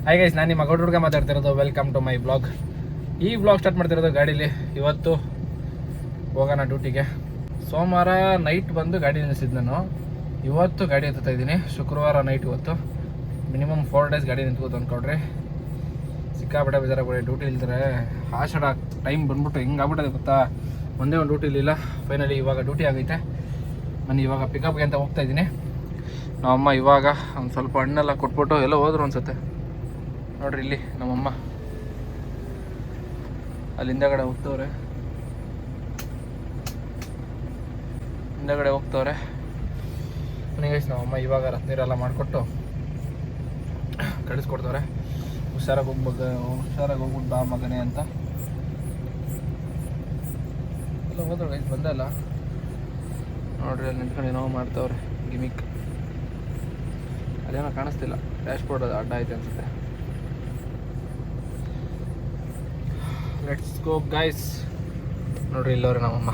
Hi guys, ನಾನು ನಿಮ್ಮ ಗೌಡ್ರ ಹುಡುಗ ಮಾತಾಡ್ತಿರೋದು. Welcome to my blog. ಈ ಬ್ಲಾಗ್ ಸ್ಟಾರ್ಟ್ ಮಾಡ್ತಿರೋದು ಗಾಡೀಲಿ. ಇವತ್ತು ಹೋಗೋಣ ಡ್ಯೂಟಿಗೆ. ಸೋಮವಾರ ನೈಟ್ ಬಂದು ಗಾಡಿ ನಿಲ್ಲಿಸಿದ್ದು ನಾನು. ಇವತ್ತು ಗಾಡಿ ಎತ್ತಾ ಇದ್ದೀನಿ. ಶುಕ್ರವಾರ ನೈಟ್ ಇವತ್ತು ಮಿನಿಮಮ್ 4 days ಗಾಡಿ ನಿಂತ್ಕೋದು ಅಂದ್ಕೊಡ್ರಿ. ಸಿಕ್ಕಾಬಿಟ್ಟೆ ಬೇಜಾರಾಗ್ಬಿಡಿ. ಡ್ಯೂಟಿ ಇಲ್ದರೆ ಆಷಾಢ ಟೈಮ್ ಬಂದ್ಬಿಟ್ಟು ಹಿಂಗಾಗ್ಬಿಟ್ಟದೆ ಗೊತ್ತಾ. ಒಂದೇ ಒಂದು ಡ್ಯೂಟಿ ಇರಲಿಲ್ಲ. ಫೈನಲಿ ಇವಾಗ ಡ್ಯೂಟಿ ಆಗೈತೆ. ನಾನು ಇವಾಗ ಪಿಕಪ್ಗೆ ಅಂತ ಹೋಗ್ತಾ ಇದ್ದೀನಿ. ನಮ್ಮಮ್ಮ ಇವಾಗ ಒಂದು ಸ್ವಲ್ಪ ಹಣ್ಣೆಲ್ಲ ಕೊಟ್ಬಿಟ್ಟು ಎಲ್ಲ ಹೋದ್ರು ಅನ್ಸುತ್ತೆ. ನೋಡ್ರಿ ಇಲ್ಲಿ ನಮ್ಮಮ್ಮ ಅಲ್ಲಿ ಹಿಂದಗಡೆ ಹೋಗ್ತವ್ರೆ. ಗೈಸ್ ನಮ್ಮಮ್ಮ ಇವಾಗ ರತ್ನೀರೆಲ್ಲ ಮಾಡಿಕೊಟ್ಟು ಕಳಿಸ್ಕೊಡ್ತವ್ರೆ. ಹುಷಾರಾಗಿ ಹೋಗ್ಬಿಟ್ಟು ಬಾ ಮಗನೇ ಅಂತ ಎಲ್ಲ ಹೋದ್ರು ಗೈಸ್. ಬಂದಲ್ಲ ನೋಡ್ರಿ, ಅಲ್ಲಿ ನಿಂತ್ಕೊಂಡು ಏನೋ ಮಾಡ್ತವ್ರೆ ಗಿಮಿಕ್. ಅದೇನೋ ಕಾಣಿಸ್ತಿಲ್ಲ, ಡ್ಯಾಶ್ ಬೋರ್ಡ್ ಅದು ಅಡ್ಡ ಐತೆ ಅನ್ಸುತ್ತೆ. Let's go guys. ನೋಡ್ರಿ ಇಲ್ಲವ್ರೆ ನಮ್ಮಮ್ಮ.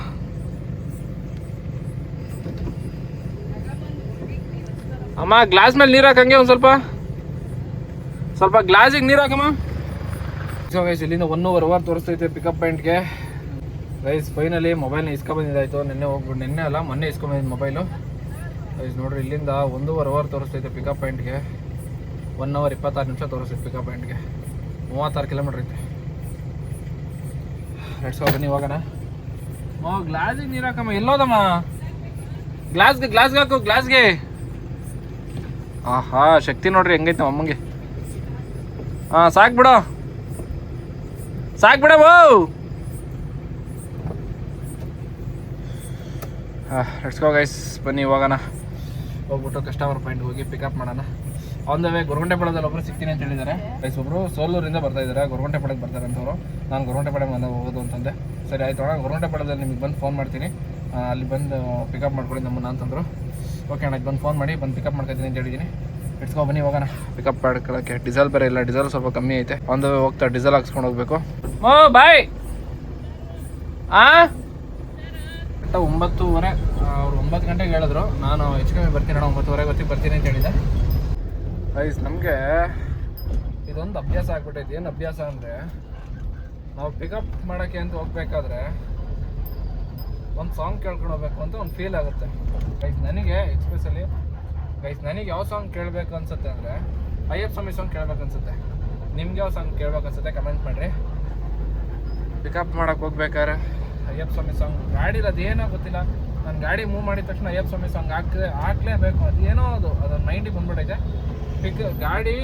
ಅಮ್ಮ ಗ್ಲಾಸ್ ಮೇಲೆ ನೀರು ಹಾಕಂಗೆ ಒಂದು ಸ್ವಲ್ಪ ಗ್ಲಾಸಿಗೆ ನೀರು ಹಾಕಮ್ಮ. ಸೊ ಗೈಸ್, ಇಲ್ಲಿಂದ 1.5 hour ತೋರಿಸ್ತೈತೆ ಪಿಕಪ್ ಪಾಯಿಂಟ್ಗೆ. ಗೈಸ್ ಫೈನಲಿ ಮೊಬೈಲ್ನ ಇಸ್ಕೊಂಬಂದಿದ್ದಾಯಿತು. ಮೊನ್ನೆ ಇಸ್ಕೊಂಬಂದಿದ್ದು ಮೊಬೈಲು. ಗೈಸ್ ನೋಡ್ರಿ, ಇಲ್ಲಿಂದ 1.5 hour ತೋರಿಸ್ತೈತೆ ಪಿಕಪ್ ಪಾಯಿಂಟ್ಗೆ. 1 hour 26 ನಿಮಿಷ ತೋರಿಸ್ತೈತೆ ಪಿಕಪ್ ಪಾಯಿಂಟ್ಗೆ. 36 ಕಿಲೋಮೀಟ್ರ್ ಐತೆ. ಲೆಟ್ಸ್ ಗೋ, ಬನ್ನಿ ಹೋಗೋಣ. ಗ್ಲಾಸಿಗೆ ನೀರು ಹಾಕಮ್ಮ. ಎಲ್ಲೋದಮ್ಮ? ಗ್ಲಾಸ್ಗೆ ಹಾಕು, ಗ್ಲಾಸ್ಗೆ. ಆಹಾ, ಶಕ್ತಿ ನೋಡ್ರಿ ಹೆಂಗೈತೆ ನಮ್ಮ ಅಮ್ಮಂಗೆ. ಹಾಂ, ಸಾಕ್ಬಿಡೋ ಬೋ. ಲೆಟ್ಸ್ ಗೋ ಗೈಸ್, ಬನ್ನಿ ಹೋಗೋಣ. ಹೋಗ್ಬಿಟ್ಟು ಕಸ್ಟಮರ್ ಪಾಯಿಂಟ್ ಹೋಗಿ ಪಿಕಪ್ ಮಾಡೋಣ. ಆನ್ ದ ವೇ ಗೊರಗುಂಟೆಪಾಳ್ಯದಲ್ಲಿ ಒಬ್ಬರು ಸಿಗ್ತೀನಿ ಅಂತ ಹೇಳಿದ್ದಾರೆ. ಗೈಸ್ ಒಬ್ಬರು ಸೋಲೂರಿಂದ ಬರ್ತಾ ಇದ್ದಾರೆ, ಗೊರಗುಂಟೆಪಾಳ್ಯಕ್ಕೆ ಬರ್ತಾರೆ ಅಂತವರು. ನಾನು ಗೊರಗುಂಟೆಪಾಳ್ಯ ಬಂದು ಹೋಗೋದು ಅಂತಂದೆ. ಸರಿ ಆಯಿತು ಅಣ್ಣ, ಗೊರಗುಂಟೆಪಾಳ್ಯದಲ್ಲಿ ನಿಮಗೆ ಬಂದು ಫೋನ್ ಮಾಡ್ತೀನಿ, ಅಲ್ಲಿ ಬಂದು ಪಿಕಪ್ ಮಾಡ್ಕೊಳ್ಳಿ ನಮ್ಮನ್ನು ಅಂತಂದರು. ಓಕೆ ಅಣ್ಣ, ಬಂದು ಫೋನ್ ಮಾಡಿ ಬಂದು ಪಿಕಪ್ ಮಾಡ್ಕೊತೀನಿ ಅಂತ ಹೇಳಿದ್ದೀನಿ. ಇಟ್ಸ್ಕೊ ಬನ್ನಿ ಹೋಗೋಣ ಪಿಕಪ್ ಮಾಡ್ಕೊಳ್ಳೋಕ್ಕೆ. ಡೀಸೆಲ್ ಬೇರೆ ಇಲ್ಲ, ಡೀಸೆಲ್ ಸ್ವಲ್ಪ ಕಮ್ಮಿ ಐತೆ. ಆನ್ ದ ವೇ ಹೋಗ್ತಾ ಡೀಸೆಲ್ ಹಾಕ್ಸ್ಕೊಂಡು ಹೋಗ್ಬೇಕು. ಬಾಯ್. 9:30 ಅವ್ರು 9 ಗಂಟೆಗೆ ಹೇಳಿದ್ರು. ನಾನು ಹೆಚ್ಚು ಕಮ್ಮಿ ಬರ್ತೀನಿ ಅಣ್ಣ, 9:30 ಹೊತ್ತಿಗೆ ಬರ್ತೀನಿ ಅಂತ ಹೇಳಿದೆ. ಗೈಸ್ ನಮಗೆ ಇದೊಂದು ಅಭ್ಯಾಸ ಆಗ್ಬಿಟ್ಟೈತೆ. ಏನು ಅಭ್ಯಾಸ ಅಂದರೆ, ನಾವು ಪಿಕಪ್ ಮಾಡೋಕ್ಕೆ ಅಂತ ಹೋಗ್ಬೇಕಾದ್ರೆ ಒಂದು ಸಾಂಗ್ ಕೇಳ್ಕೊಂಡು ಹೋಗ್ಬೇಕು ಅಂತ ಒಂದು ಫೀಲ್ ಆಗುತ್ತೆ. ಗೈಸ್ ನನಗೆ ಎಕ್ಸ್ಪೆಷಲಿ ನನಗೆ ಯಾವ ಸಾಂಗ್ ಕೇಳಬೇಕು ಅನ್ಸುತ್ತೆ ಅಂದರೆ ಅಯ್ಯಪ್ಪ ಸ್ವಾಮಿ ಸಾಂಗ್ ಕೇಳಬೇಕು ಅನ್ಸುತ್ತೆ. ನಿಮ್ಗೆ ಯಾವ ಸಾಂಗ್ ಕೇಳಬೇಕು ಅನ್ಸುತ್ತೆ ಕಮೆಂಟ್ ಮಾಡಿರಿ. ಪಿಕಪ್ ಮಾಡೋಕ್ಕೆ ಹೋಗ್ಬೇಕಾದ್ರೆ ಅಯ್ಯಪ್ಪ ಸ್ವಾಮಿ ಸಾಂಗ್ ಗಾಡಿಲಿ ಅದೇನೋ ಗೊತ್ತಿಲ್ಲ, ನಾನು ಗಾಡಿ ಮೂವ್ ಮಾಡಿದ ತಕ್ಷಣ ಅಯ್ಯಪ್ಪ ಸ್ವಾಮಿ ಸಾಂಗ್ ಹಾಕ್ಲೇಬೇಕು. ಅದೇನೋ ಅದು ಮೈಂಡಿಗೆ ಬಂದ್ಬಿಟ್ಟೈತೆ. ಗಾಡಿ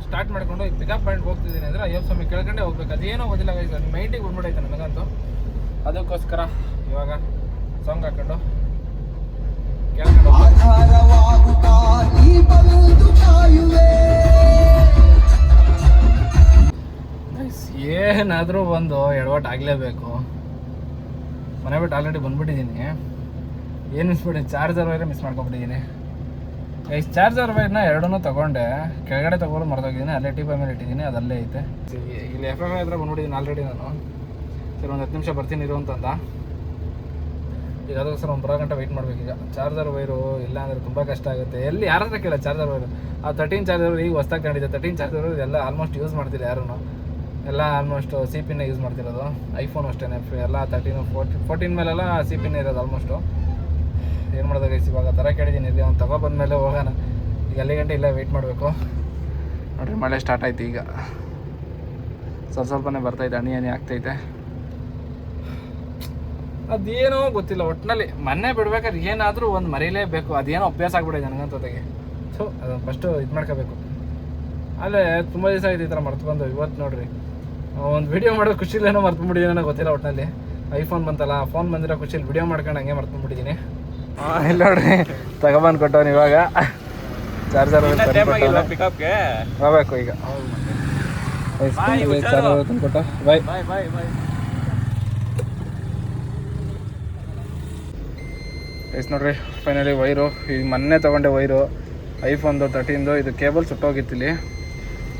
ಸ್ಟಾರ್ಟ್ ಮಾಡಿಕೊಂಡು ಪಿಕಪ್ ಪಾಯಿಂಟ್ಗೆ ಹೋಗ್ತಿದ್ದೀನಿ ಅಂದರೆ ಅಯ್ಯಪ್ಪ ಸ್ವಾಮಿ ಕೇಳ್ಕೊಂಡೇ ಹೋಗ್ಬೇಕು. ಅದೇನೋ ಗೊತ್ತಿಲ್ಲ ಗೈಸ್, ಅದು ಮೈಂಡಿಗೆ ಬಂದ್ಬಿಟ್ಟೈತೆ ನನಗಂತೂ. ಅದಕ್ಕೋಸ್ಕರ ಇವಾಗ ಸಾಂಗ್ ಹಾಕೊಂಡು ಕೇಳ್ಕೊಂಡು ಏನಾದರೂ ಒಂದು ಎಡವಟ್ಟು ಆಗಲೇಬೇಕು. ಮನೆ ಬಿಟ್ಟು ಆಲ್ರೆಡಿ ಬಂದ್ಬಿಟ್ಟಿದ್ದೀನಿ. ಏನು ಮಿಸ್ಬಿಟ್ಟಿದ್ದೀನಿ, ಚಾರ್ಜರ್ ವೈರೇ ಮಿಸ್ ಮಾಡ್ಕೊಂಡ್ಬಿಟ್ಟಿದ್ದೀನಿ. ಚಾರ್ಜರ್ ವೈರ್ನ 2 ತೊಗೊಂಡೆ, ಕೆಳಗಡೆ ತೊಗೊಂಡು ಮರ್ತೋಗಿದ್ದೀನಿ. ಅಲ್ಲೇ ಟಿ ಪೈ ಮೇಲೆ ಇಟ್ಟಿದ್ದೀನಿ, ಅದಲ್ಲೇ ಐತೆ. ಇಲ್ಲಿ FM ಹತ್ರ ಬಂದ್ಬಿಟ್ಟಿದ್ದೀನಿ ಆಲ್ರೆಡಿ ನಾನು. ಸರಿ ಒಂದು 10 ನಿಮಿಷ ಬರ್ತೀನಿ ಇರು ಅಂತಂದ. ಈಗ ಅದಕ್ಕೋಸ್ಕರ ಒಂದು 1/2 ಗಂಟೆ ವೆಯ್ಟ್ ಮಾಡಬೇಕು. ಈಗ ಚಾರ್ಜರ್ ವೈರು ಇಲ್ಲ ಅಂದರೆ ತುಂಬ ಕಷ್ಟ ಆಗುತ್ತೆ. ಎಲ್ಲಿ ಯಾರ ಹತ್ರ ಕೇಳ ಚಾರ್ಜರ್ ವೈರು. ಆ 13 ಚಾರ್ಜರ್ ಈಗ ಹೊಸ್ದಾಗಿ ಕಂಡಿದೆ. 13 ಚಾರ್ಜರ್ ಎಲ್ಲ ಆಲ್ಮೋಸ್ಟ್ ಯೂಸ್ ಮಾಡ್ತಿಲ್ಲ ಯಾರೂ. ಎಲ್ಲ ಆಲ್ಮೋಸ್ಟ್ CP-ನೇ ಯೂಸ್ ಮಾಡ್ತಿರೋದು. ಐಫೋನ್ ಅಷ್ಟೇ ಎಲ್ಲ 13, 14 ಮೇಲೆಲ್ಲ CP-ನೇ ಇರೋದು ಆಲ್ಮೋಸ್ಟು. ಏನು ಮಾಡೋದು ಗೈಸ್, ಇವಾಗ ಥರ ಕೇಳಿದ್ದೀನಿ. ಇಲ್ಲಿ ಅವ್ನು ತಗೊಬಂದ್ಮೇಲೆ ಹೋಗೋಣ. ಈಗ ಅಲ್ಲಿ ಗಂಟೆ ಇಲ್ಲೇ ವೆಯ್ಟ್ ಮಾಡಬೇಕು. ನೋಡಿರಿ ಮಳೆ ಸ್ಟಾರ್ಟ್ ಆಯ್ತು. ಈಗ ಸ್ವಲ್ಪನೇ ಬರ್ತೈತೆ, ಹನಿ ಆಗ್ತೈತೆ. ಅದೇನೋ ಗೊತ್ತಿಲ್ಲ, ಒಟ್ಟಿನಲ್ಲಿ ಮೊನ್ನೆ ಬಿಡ್ಬೇಕಾದ್ರೆ ಏನಾದರೂ ಒಂದು ಮರೀಲೇಬೇಕು. ಅದೇನೋ ಅಭ್ಯಾಸ ಆಗ್ಬಿಟ್ಟಿದೆ ನನಗಂತೊತೆಗೆ. ಸೊ ಅದನ್ನು ಫಸ್ಟು ಇದು ಮಾಡ್ಕೋಬೇಕು. ಅಲ್ಲೇ ತುಂಬ ದಿವಸ ಆಯ್ತು ಈ ಥರ ಮರ್ತ್ಕೊಂಡು. ಇವತ್ತು ನೋಡಿರಿ ಒಂದು ವಿಡಿಯೋ ಮಾಡೋದು ಖುಷಿಲೇನೋ ಮರ್ತ್ಬಿಟ್ಟಿದ್ದೀನಿ, ನನಗೆ ಗೊತ್ತಿಲ್ಲ. ಒಟ್ಟಿನಲ್ಲಿ ಐಫೋನ್ ಬಂತಲ್ಲ, ಫೋನ್ ಬಂದಿರೋ ಖುಷಿಲಿ ವಿಡಿಯೋ ಮಾಡ್ಕೊಂಡು ಹಂಗೆ ಮರ್ತ್ಬಿಟ್ಟಿದ್ದೀನಿ. ಇಲ್ಲ ನೋಡ್ರಿ, ತಗೊಬಂದು ಕೊಟ್ಟವನು ಇವಾಗ ಚಾರ್ಜರ್ ಪಿಕಪ್ಗೆ ಹೋಗ್ಬೇಕು. ಈಗ ಚಾರ್ಜರ್ ತಂದು ಕೊಟ್ಟ. ಬಾಯ್. ಎಸ್ ನೋಡ್ರಿ, ಫೈನಲಿ ವೈರು ಈಗ ಮೊನ್ನೆ ತೊಗೊಂಡೆ. ವೈರು ಐಫೋನ್ದು 13 ಇದು ಕೇಬಲ್ ಸುಟ್ಟೋಗಿತ್ತಿಲ್ಲಿ.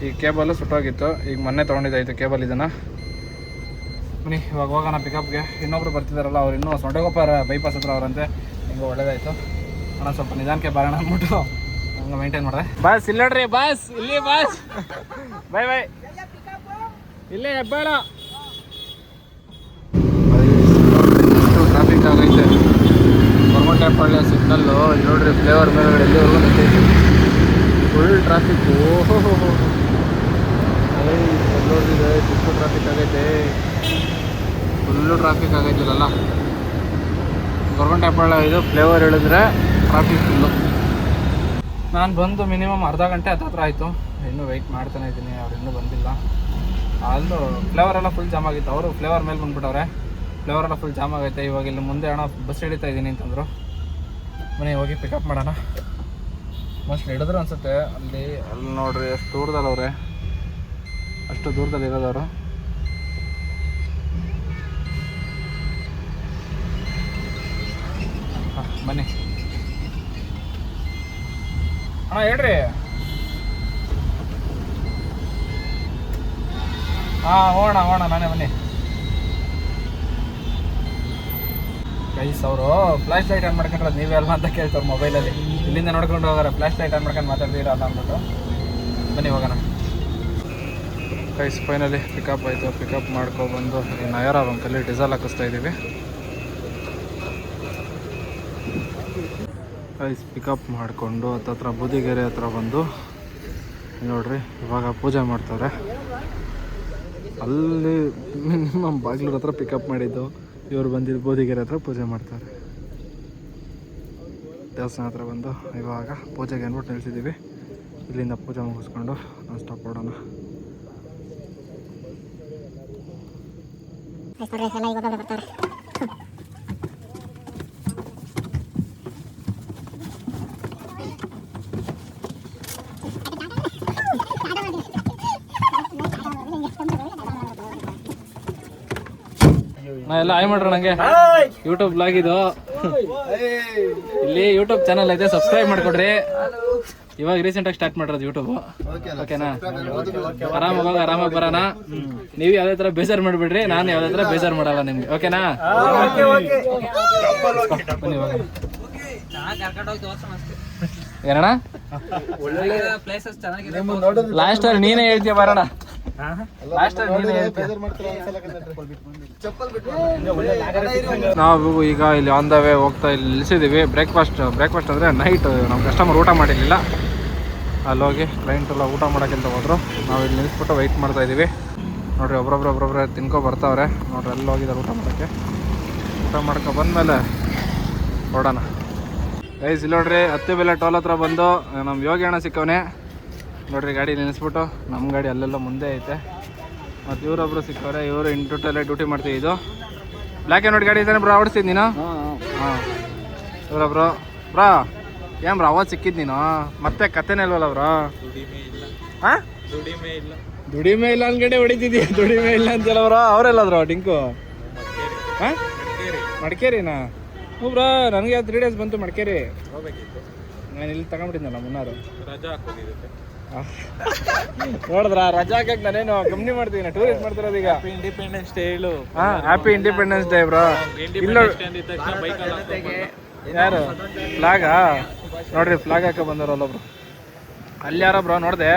ಈ ಕೇಬಲ್ಲು ಸುಟ್ಟೋಗಿತ್ತು. ಈಗ ಮೊನ್ನೆ ತೊಗೊಂಡಿದ್ದಾಯಿತು ಕೇಬಲ್. ಇದನ್ನು ಬನ್ನಿ ಇವಾಗ ಹೋಗೋಣ ಪಿಕಪ್ಗೆ. ಇನ್ನೊಬ್ರು ಬರ್ತಿದ್ದಾರಲ್ಲ, ಅವ್ರು ಇನ್ನೂ ಸೊಂಟೆಗೊಪ್ಪ ಬೈಪಾಸ್ ಹತ್ರ ಅವರಂತೆ. ಹಿಂಗೆ ಒಳ್ಳೇದಾಯಿತು ಅಣ್ಣ, ಸ್ವಲ್ಪ ನಿಧಾನಕ್ಕೆ ಬರೋಣ ಅಂದ್ಬಿಟ್ಟು ಹಂಗೆ ಮೇಂಟೈನ್ ಮಾಡಿದೆ. ಬಸ್ ಇಲ್ಲಿ ನೋಡ್ರಿ, ಬಸ್ ಇಲ್ಲಿ, ಬಸ್ ಬೈ ಬೈ, ಇಲ್ಲೇ ಹೆಬ್ಬಾಳ. ಟ್ರಾಫಿಕ್ ಆಗೈತೆ ಗೊರಗುಂಟೆಪಾಳ್ಯ ಸಿಗ್ನಲ್ಲು. ಇಲ್ಲಿ ನೋಡ್ರಿ, ಫ್ಲೇವರ್ ಮೇಲ್ಗಡೆ ಎಲ್ಲಿವರೆಗೂ ನಿಂತೈತಿ, ಫುಲ್ ಟ್ರಾಫಿಕ್. ಓಹೋ ನೋಡ್ರಿ, ಎಷ್ಟು ಟ್ರಾಫಿಕ್ ಆಗೈತೆ, ಫುಲ್ಲು ಟ್ರಾಫಿಕ್ ಆಗೈತಿಲ್ಲ. ಗೊರಗುಂಟೆಪಾಳ್ಯ ಇದು ಫ್ಲೇವರ್ ಹೇಳಿದ್ರೆ ಟ್ರಾಫಿಕ್ ಫುಲ್ಲು. ನಾನು ಬಂದು ಮಿನಿಮಮ್ ಅರ್ಧ ಗಂಟೆ ಹತ್ರ ಆಯಿತು, ಇನ್ನೂ ವೆಯ್ಟ್ ಮಾಡ್ತಾನೆ ಇದ್ದೀನಿ, ಅವ್ರು ಇನ್ನೂ ಬಂದಿಲ್ಲ. ಅಲ್ಲೂ ಫ್ಲೇವರೆಲ್ಲ ಫುಲ್ ಜಾಮ್ ಆಗಿತ್ತು, ಅವರು ಫ್ಲೇವರ್ ಮೇಲೆ ಬಂದುಬಿಟ್ಟವ್ರೆ, ಫ್ಲೇವರೆಲ್ಲ ಫುಲ್ ಜಾಮ್ ಆಗೈತೆ. ಇವಾಗ ಇಲ್ಲಿ ಮುಂದೆ ಬಸ್ ಹಿಡಿತಾ ಇದ್ದೀನಿ ಅಂತಂದರು. ಮನೆ ಹೋಗಿ ಪಿಕಪ್ ಮಾಡೋಣ. ಮೋಸ್ಟ್ಲಿ ಹಿಡಿದ್ರು ಅನಿಸುತ್ತೆ. ಅಲ್ಲಿ ನೋಡ್ರಿ, ಅಷ್ಟು ದೂರದಲ್ಲವ್ರೆ, ಅಷ್ಟು ದೂರದಲ್ಲಿ ಇರೋದವರು. ಬನ್ನಿ ಅಣ್ಣ, ಹೇಳ್ರಿ. ಹೋಗೋಣ ನಾನೇ, ಬನ್ನಿ. ಗೈಸ್, ಅವರು ಫ್ಲಾಶ್ ಲೈಟ್ ಆನ್ ಮಾಡ್ಕೊಂಡ್ರೆ ನೀವೇ ಅಲ್ವಾ ಅಂತ ಕೇಳ್ತಾರೆ ಮೊಬೈಲಲ್ಲಿ. ಇಲ್ಲಿಂದ ನೋಡ್ಕೊಂಡು ಹೋಗೋರೆ, ಫ್ಲಾಶ್ ಲೈಟ್ ಆನ್ ಮಾಡ್ಕೊಂಡು ಮಾತಾಡ್ತೀರಲ್ಲ ಅಂದ್ಬಿಟ್ಟು. ಬನ್ನಿ ಹೋಗೋಣ. ಗೈಸ್, ಫೈನಲಿ ಪಿಕಪ್ ಆಯಿತು. ಪಿಕಪ್ ಮಾಡ್ಕೊಬಂದು ನಯರ ಬಂಕಲ್ಲಿ ಡೀಸೆಲ್ ಹಾಕಿಸ್ತಾ ಇದ್ದೀವಿ. ಗೈಸ್, ಪಿಕಪ್ ಮಾಡಿಕೊಂಡು ಹತ್ತತ್ರ ಬೂದಿಗೆರೆ ಹತ್ರ ಬಂದು ನೋಡ್ರಿ, ಇವಾಗ ಪೂಜೆ ಮಾಡ್ತಾರೆ. ಅಲ್ಲಿ ಮಿನಿಮಮ್ ಬಾಗಿಲೂರ ಹತ್ರ ಪಿಕಪ್ ಮಾಡಿದ್ದು, ಇವ್ರು ಬಂದಿದ್ದು ಬೂದಿಗೆರೆ ಹತ್ರ ಪೂಜೆ ಮಾಡ್ತಾರೆ. ದೇವಸ್ಥಾನ ಹತ್ರ ಬಂದು ಇವಾಗ ಪೂಜೆಗೆ ಅಂದ್ಬಿಟ್ಟು ನಿಲ್ಸಿದ್ದೀವಿ. ಇಲ್ಲಿಂದ ಪೂಜೆ ಮುಗಿಸ್ಕೊಂಡು ನಾವು ಸ್ಟಾಪ್ ಮಾಡೋಣ. ಎಲ್ಲ ಆಯ್ ಮಾಡ್ರ ನಂಗೆ ಯೂಟ್ಯೂಬ್ ಬ್ಲಾಗ್ ಇದು. ಇಲ್ಲಿ ಯೂಟ್ಯೂಬ್ ಚಾನಲ್ ಐತೆ, ಸಬ್ಸ್ಕ್ರೈಬ್ ಮಾಡ್ಕೊಡ್ರಿ. ಇವಾಗ ರೀಸೆಂಟ್ ಆಗಿ ಸ್ಟಾರ್ಟ್ ಮಾಡಿರೋದು ಯೂಟ್ಯೂಬ್. ಓಕೆನಾ? ಆರಾಮಾಗಿ ಬರೋಣ. ನೀವು ಯಾವ್ದೇ ತರ ಬೇಜಾರು ಮಾಡ್ಬಿಡ್ರಿ, ನಾನು ಯಾವ್ದೇ ತರ ಬೇಜಾರು ಮಾಡಲ್ಲ ನಿಮ್ಗೆ. ಓಕೆನಾ? ಏನಣ್ಣ ಲಾಸ್ಟ್ ಅಲ್ಲಿ ನೀನೇ ಹೇಳ್ತೀಯ, ಬರೋಣ. ನಾವು ಈಗ ಇಲ್ಲಿ ಆನ್ ದ ವೇ ಹೋಗ್ತಾ ಇಲ್ಲಿ ನಿಲ್ಸಿದ್ದೀವಿ. ಬ್ರೇಕ್ಫಾಸ್ಟ್ ಅಂದರೆ ನೈಟ್ ನಮ್ಮ ಕಸ್ಟಮರ್ ಊಟ ಮಾಡಿರಲಿಲ್ಲ, ಅಲ್ಲೋಗಿ ಕ್ಲೈಂಟ್ ಎಲ್ಲ ಊಟ ಮಾಡೋಕ್ಕಿಂತ ಹೋದ್ರು. ನಾವು ಇಲ್ಲಿ ನಿಲ್ಲಿಸ್ಬಿಟ್ಟು ವೆಯ್ಟ್ ಮಾಡ್ತಾ ಇದ್ದೀವಿ. ನೋಡಿರಿ, ಒಬ್ರೊಬ್ರೆ ತಿನ್ಕೊ ಬರ್ತಾವ್ರೆ. ನೋಡ್ರಿ, ಅಲ್ಲಿ ಹೋಗಿದ್ದಾರೆ ಊಟ ಮಾಡೋಕ್ಕೆ. ಊಟ ಮಾಡ್ಕೊ ಬಂದಮೇಲೆ ಹೊರಡೋಣ. ಗೈಸ್, ಇಲ್ಲಿ ನೋಡ್ರಿ, ಹತ್ತಿಬೆಲೆ ಟೋಲ್ ಹತ್ರ ಬಂದು ನಮ್ಮ ಯೋಗಿ ಅಣ್ಣ ಸಿಕ್ಕವನೇ. ನೋಡ್ರಿ, ಗಾಡಿ ನಿಲ್ಲಿಸ್ಬಿಟ್ಟು ನಮ್ಮ ಗಾಡಿ ಅಲ್ಲೆಲ್ಲ ಮುಂದೆ ಐತೆ. ಮತ್ತು ಇವರೊಬ್ರು ಸಿಕ್ಕವ್ರೆ, ಇವರು ಇಂಟುಟಲ್ಲೇ ಡ್ಯೂಟಿ ಮಾಡ್ತೀವಿ. ಇದು ಬ್ಲ್ಯಾಕ್ ಆ್ಯಂಡ್ ವೈಟ್ ಗಾಡಿ ಇದ್ದಾನೆ ಬ್ರೋ, ಓಡಿಸ್ತಿದ್ದು ನೀನು? ಹಾಂ, ಇವರೊಬ್ರು. ಬ್ರಾ ಏನು ಬ್ರೋ ಅವಾಜ್ ಸಿಕ್ಕಿದ್ದು ನೀನು? ಮತ್ತೆ ಕತೆನೇ ಇಲ್ವಲ್ಲ ಬ್ರೋ? ಹಾಂ, ದುಡಿಮೆ ಇಲ್ಲ ಅಂದ್ಗಡೆ ಹೊಡಿತಿದ್ದೀಯ. ದುಡಿಮೆ ಇಲ್ಲ ಅಂತಲ್ಲ ಬ್ರೋ. ಅವರೆಲ್ಲದ್ರು ಡಿಂಕು? ಹಾಂ, ಮಡಿಕೇರಿನಾ? ಹ್ಞೂ ಬ್ರೋ, ನನಗೆ 3 days ಬಂತು ಮಡಿಕೇರಿ. ನಾನು ಇಲ್ಲಿ ತಗೊಂಡ್ಬಿಟ್ಟಿದ್ದಲ್ಲ ಮುನ್ನಾರು. ರಜಾ ಹಾಕೋದಿರುತ್ತೆ. ನೋಡಿದ್ರ, ರಜಾ ಹಾಕಕ್ಕೆ ನಾನೇನು ಕಂಪ್ನಿ ಮಾಡ್ತೀನಿ, ಟೂರಿಸ್ಟ್ ಮಾಡ್ತಿರೋದು ಈಗ. ಇಂಡಿಪೆಂಡೆನ್ಸ್ ಡೇ ಹೇಳು. ಹಾಂ, ಹ್ಯಾಪಿ ಇಂಡಿಪೆಂಡೆನ್ಸ್ ಡೇ ಬ್ರೋ. ಇಲ್ಲ ಯಾರು ಫ್ಲಾಗಾ? ನೋಡ್ರಿ, ಫ್ಲಾಗ್ ಹಾಕ ಬಂದವರಲ್ಲ ಬ್ರೋ. ಅಲ್ಲಿ ಯಾರೋ ಬ್ರೋ ನೋಡಿದೆ,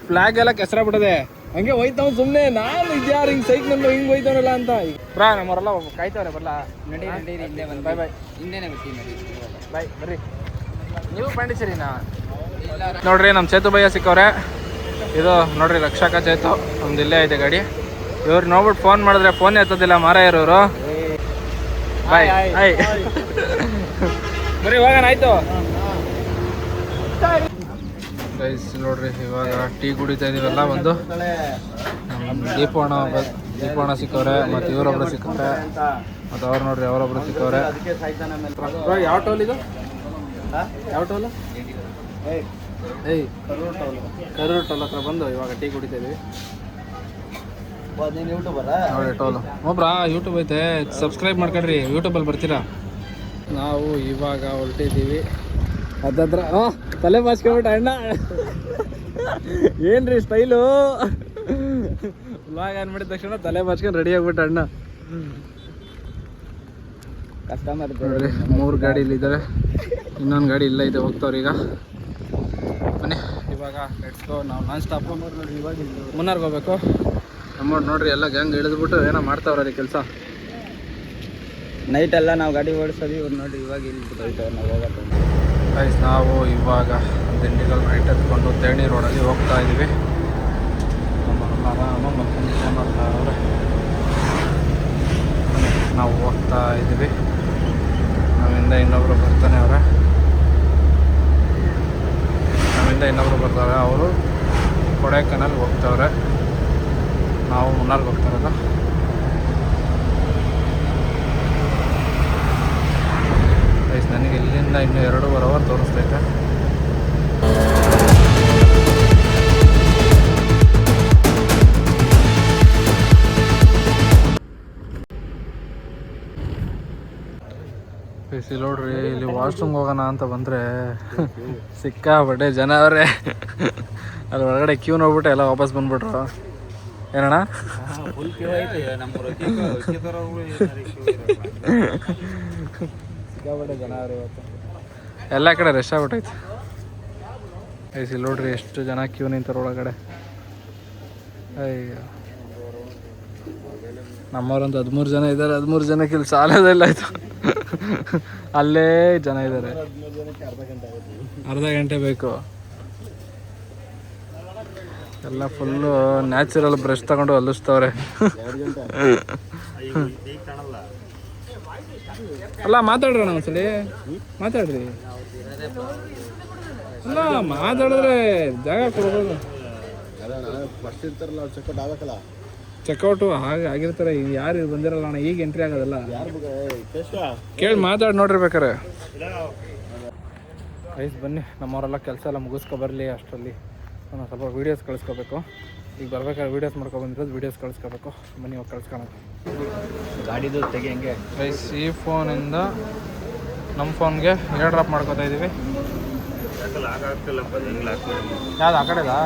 ಫ್ಲಾಗ್ ಎಲ್ಲ ಕೆಸರ ಬಿಡದೆ ಹಂಗೆ ಹೋಯ್ತಾವ್ ಸುಮ್ಮನೆ. ನಾನು ಇದ್ಯಾರು ಹಿಂಗೆ ಸೈಕ್ ನಂದು ಹಿಂಗೆ ಹೋಯ್ತಾವನಲ್ಲ ಅಂತ. ಬ್ರಾ, ನಮ್ಮವರೆಲ್ಲ ಕಾಯ್ತವ್ರೆ, ಬರಲ್ಲ. ನಡೀರಿ, ಬಾಯ್ ಬಾಯ್. ಹಿಂದೆನೇ ಬರ್ತೀನಿ, ಬಾಯ್ ಬರ್ರಿ. ನೀವು ಪಾಂಡಿಚೇರಿನಾ? ನೋಡ್ರಿ, ನಮ್ಮ ಚೇತು ಭಯ್ಯ ಸಿಕ್ಕವ್ರೆ. ಇದು ನೋಡ್ರಿ, ರಕ್ಷಕ ಚೇತು, ನಮ್ದು ಇಲ್ಲೇ ಐತೆ ಗಾಡಿ. ಇವ್ರು ನೋಡ್ಬಿಟ್ಟು ಫೋನ್ ಮಾಡಿದ್ರೆ ಫೋನ್ ಎತ್ತೋದಿಲ್ಲ ಮಾರಾಯರವರು. ಬಾಯ್ ಆಯ್ ಬರೀ ಹೋಗೋಣ, ಆಯ್ತು. ಗೈಸ್ ನೋಡ್ರಿ, ಇವಾಗ ಟೀ ಕುಡಿತಾ ಇದೀವಲ್ಲ. ಒಂದು ದೀಪಣ್ಣ ಸಿಕ್ಕವ್ರೆ, ಮತ್ತು ಇವರೊಬ್ರು ಸಿಕ್ಕವ್ರೆ, ಮತ್ತು ಅವ್ರು ನೋಡ್ರಿ ಅವರೊಬ್ರು ಸಿಕ್ಕವ್ರೆ. ಯಾವ ಟೋಲ್ ಇದು? ಯಾವ ಟೋಲ್? ಕರೂರ್ ಟೋಲ್ ಹತ್ರ ಬಂದು ಇವಾಗ ಟೀ ಕುಡಿತಾ ಇದೀವಿ. ನೋಡಿ ಟೋಲು. ಒಬ್ರಾ ಯೂಟ್ಯೂಬ್ ಐತೆ, ಸಬ್ಸ್ಕ್ರೈಬ್ ಮಾಡ್ಕೊಡ್ರಿ, ಯೂಟ್ಯೂಬಲ್ಲಿ ಬರ್ತೀರಾ. ನಾವು ಇವಾಗ ಹೊರಟಿದ್ದೀವಿ. ಅದತ್ರ ತಲೆ ಬಾಚ್ಕೊಂಬಿಟ್ಟ ಅಣ್ಣ. ಏನ್ರಿ ಸ್ಟೈಲು? ವ್ಲಾಗ್ ಆನ್ ಮಾಡಿದ ತಕ್ಷಣ ತಲೆ ಬಾಚ್ಕೊಂಡು ರೆಡಿ ಆಗ್ಬಿಟ್ಟ ಅಣ್ಣ. ಕಸ್ಟಮರ್ 3 ಗಾಡಿ ಇಲ್ಲಿದ್ದಾರೆ, ಇನ್ನೊಂದು ಗಾಡಿ ಇಲ್ಲ ಇದೆ, ಹೋಗ್ತಾವ್ರೀಗ. ಬನ್ನಿ ಇವಾಗ ಲೆಟ್ಸ್ ಗೋ. ನಾವು ನಾನ್ ಸ್ಟಾಪ್ ಇವಾಗ ಮುನ್ನಾರ್ಗೆ ಹೋಗ್ಬೇಕು. ನಮ್ಮವ್ರು ನೋಡ್ರಿ ಎಲ್ಲ ಗ್ಯಾಂಗ್ ಇಳಿದ್ಬಿಟ್ಟು ಏನೋ ಮಾಡ್ತಾವ್ರೆ ಅಲ್ಲಿ ಕೆಲಸ. ನೈಟ್ ಎಲ್ಲ ನಾವು ಗಾಡಿ ಓಡಿಸೋದು ಇವ್ರು ನೋಡಿ ಇವಾಗ ಇಲ್ಲಿ ನಾವು ಹೋಗತ್ತೆ. ಗೈಸ್ ನಾವು ಇವಾಗ ದಿಂಡಿಗಲ್ ರೈಟ್ ಎತ್ಕೊಂಡು ತೇಣಿ ರೋಡಲ್ಲಿ ಹೋಗ್ತಾ ಇದ್ದೀವಿ. ಆರಾಮ ಮಕ್ಕಳು ಮಾಡ್ತಾವ್ರೆ. ನಾವು ಹೋಗ್ತಾ ಇದ್ದೀವಿ. ನಮ್ಮಿಂದ ಇನ್ನೊಬ್ರು ಬರ್ತಾನೆ ಅವ್ರೆ. ನಮ್ಮಿಂದ ಇನ್ನೊಬ್ರು ಬರ್ತಾರೆ. ಅವರು ಕೊಡೈಕೆನಾಲ್ಗೆ ಹೋಗ್ತಾವ್ರೆ. ನಾವು ಮುನ್ನಾರ್ಗೆ ಹೋಗ್ತಾ ಇರೋದು. ಗೈಸ್ ನನಗೆ ಇಲ್ಲಿಂದ ಇನ್ನೂ 2.5 ಅವರ್ ತೋರಿಸ್ತೈತೆ. ಇಲ್ಲಿ ನೋಡ್ರಿ, ಇಲ್ಲಿ ವಾಶ್ರೂಮ್ಗೆ ಹೋಗೋಣ ಅಂತ ಬಂದರೆ ಸಿಕ್ಕಾಬಟ್ಟೆ ಜನ ಅವರೇ. ಅಲ್ಲಿ ಒಳಗಡೆ ಕ್ಯೂ ನೋಡ್ಬಿಟ್ಟು ಎಲ್ಲ ವಾಪಸ್ ಬಂದ್ಬಿಟ್ರು. ಏನಣ್ಣ ಸಿಕ್ಕಾಬಟ್ಟೆ ಜನ ಅವ್ರೆ ಇವತ್ತು. ಎಲ್ಲ ಕಡೆ ರಶ್ ಆಗ್ಬಿಟ್ಟೈತೆ. ಇಲ್ಲಿ ನೋಡ್ರಿ ಎಷ್ಟು ಜನ ಕ್ಯೂ ನಿಂತಾರೆ ಒಳಗಡೆ. ಅಯ್ಯೋ, ನಮ್ಮವ್ರಂತ 13 ಜನ ಇದ್ದಾರೆ. 13 ಜನಕ್ಕೆ ಇಲ್ಲಿ ಸಾಲದೆಲ್ಲ ಆಯಿತು. ಅಲ್ಲೇ ಜನ ಇದ್ದಾರೆ. ಅರ್ಧ ಗಂಟೆ ಬೇಕು. ಎಲ್ಲ ಫುಲ್ಲು ನ್ಯಾಚುರಲ್ ಬ್ರಷ್ ತಗೊಂಡು ಹಲ್ಲಿಸ್ತವ್ರೆ. ಅಲ್ಲ ಮಾತಾಡ್ರಣ ಒಂದ್ಸಲಿ, ಮಾತಾಡ್ರಿ. ಅಲ್ಲ ಮಾತಾಡಿದ್ರೆ ಜಾಗ ಕೊಡ್ಬೋದು. ಚೆಕ್ಔಟು ಹಾಗೆ ಆಗಿರ್ತಾರೆ. ಯಾರು ಬಂದಿರಲ್ಲ ಅಣ್ಣ, ಈಗ ಎಂಟ್ರಿ ಆಗೋದಲ್ಲ. ಕೇಳಿ ಮಾತಾಡಿ ನೋಡ್ರಿ ಬೇಕಾರೆ. ಗೈಸ್ ಬನ್ನಿ, ನಮ್ಮವರೆಲ್ಲ ಕೆಲಸ ಎಲ್ಲ ಮುಗಿಸ್ಕೊ ಬರಲಿ. ಅಷ್ಟರಲ್ಲಿ ನಾನು ಸ್ವಲ್ಪ ವೀಡಿಯೋಸ್ ಕಳಿಸ್ಕೋಬೇಕು. ಈಗ ಬರ್ಬೇಕಾದ್ರೆ ವೀಡಿಯೋಸ್ ಮಾಡ್ಕೊಬಂದಿರೋದು, ವೀಡಿಯೋಸ್ ಕಳಿಸ್ಕೋಬೇಕು. ಬನ್ನಿ ಇವಾಗ ಕಳ್ಸ್ಕೊಳಕ್ಕೆ. ಗಾಡಿದು ತೆಗಿ ಹಂಗೆ. ಗೈಸ್ ಈ ಫೋನಿಂದ ನಮ್ಮ ಫೋನ್ಗೆ ಏರ್ ಡ್ರಾಪ್ ಮಾಡ್ಕೋತಾ ಇದ್ದೀವಿ. ಯಾವ್ದು ಆ ಕಡೆದಾ?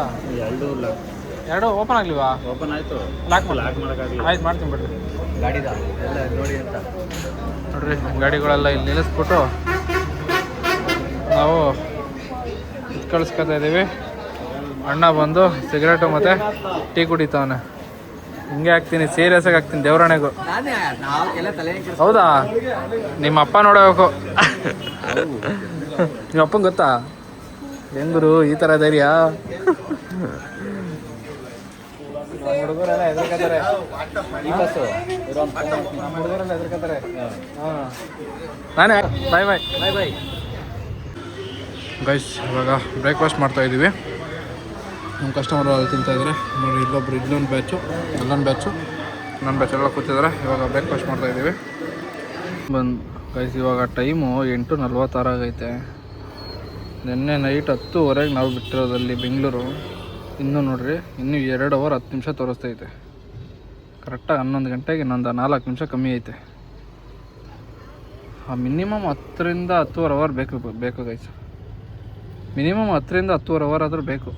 ಎರಡು ಓಪನ್ ಆಗಲಿವಾ? ಓಪನ್ ಆಯಿತು. ಲಾಕ್ ಮಾಡೋಕ್ಕಾಗಲಿ. ಆಯ್ತು, ಮಾಡ್ತೀನಿ ಬಿಡ್ರಿ. ಗಾಡಿದ ಎಲ್ಲ ನೋಡಿ ಅಂತ ನೋಡ್ರಿ, ಗಾಡಿಗಳೆಲ್ಲ ಇಲ್ಲಿ ನಿಲ್ಲಿಸ್ಬಿಟ್ಟು ನಾವು ಇದು ಕಳಿಸ್ಕೊತಾ ಇದ್ದೀವಿ. ಅಣ್ಣ ಬಂದು ಸಿಗರೇಟು ಮತ್ತು ಟೀ ಕುಡಿತಾವನೆ. ಹಿಂಗೆ ಹಾಕ್ತೀನಿ, ಸೀರಿಯಸ್ಸಾಗಿ ಹಾಕ್ತೀನಿ ದೇವ್ರಣೆಗೂ. ಹೌದಾ? ನಿಮ್ಮ ಅಪ್ಪ ನೋಡಬೇಕು. ನಿಮ್ಮ ಅಪ್ಪಂಗೆ ಗೊತ್ತಾ ಹೆಂಗುರು ಈ ಥರ ಧೈರ್ಯ? ಹುಡುಗರೆಲ್ಲ ಹೆದರ್ಕತ್ತಾರೆ. ನಮ್ಮ ಹುಡುಗರೆಲ್ಲ ಹೆದರ್ಕತ್ತಾರೆ. ಹಾಂ, ನಾನೇ. ಬಾಯ್ ಬಾಯ್ ಬಾಯ್ ಬಾಯ್. ಗೈಸ್ ಇವಾಗ ಬ್ರೇಕ್ಫಾಸ್ಟ್ ಮಾಡ್ತಾಯಿದ್ದೀವಿ. ನಮ್ಮ ಕಸ್ಟಮರು ಅಲ್ಲಿ ತಿಂತಾಯಿದ್ದಾರೆ ನೋಡಿ. ಇಲ್ಲೊಬ್ರು ಇನ್ನೊಂದು ಬ್ಯಾಚು ನನ್ನ ಬ್ಯಾಚ್ ಎಲ್ಲ ಕೂತಿದ್ದಾರೆ. ಇವಾಗ ಬ್ರೇಕ್ಫಾಸ್ಟ್ ಮಾಡ್ತಾಯಿದ್ದೀವಿ. ಗೈಸ್ ಇವಾಗ ಟೈಮು 8:46 ಆಗೈತೆ. ನಿನ್ನೆ ನೈಟ್ 10:00 ನಾವು ಬಿಟ್ಟಿರೋದಲ್ಲಿ ಬೆಂಗಳೂರು. ಇನ್ನೂ ನೋಡ್ರಿ, ಇನ್ನೂ 2 ಅವರ್ 10 ನಿಮಿಷ ತೋರಿಸ್ತೈತೆ. ಕರೆಕ್ಟಾಗಿ 11 ಗಂಟೆಗೆ ಇನ್ನೊಂದು 4 ನಿಮಿಷ ಕಮ್ಮಿ ಐತೆ. ಮಿನಿಮಮ್ 10ರಿಂದ 10.5 ಅವರ್ ಬೇಕು ಗೈಸ್. ಮಿನಿಮಮ್ 10ರಿಂದ 10.5 ಅವರ್ ಆದರೂ ಬೇಕು.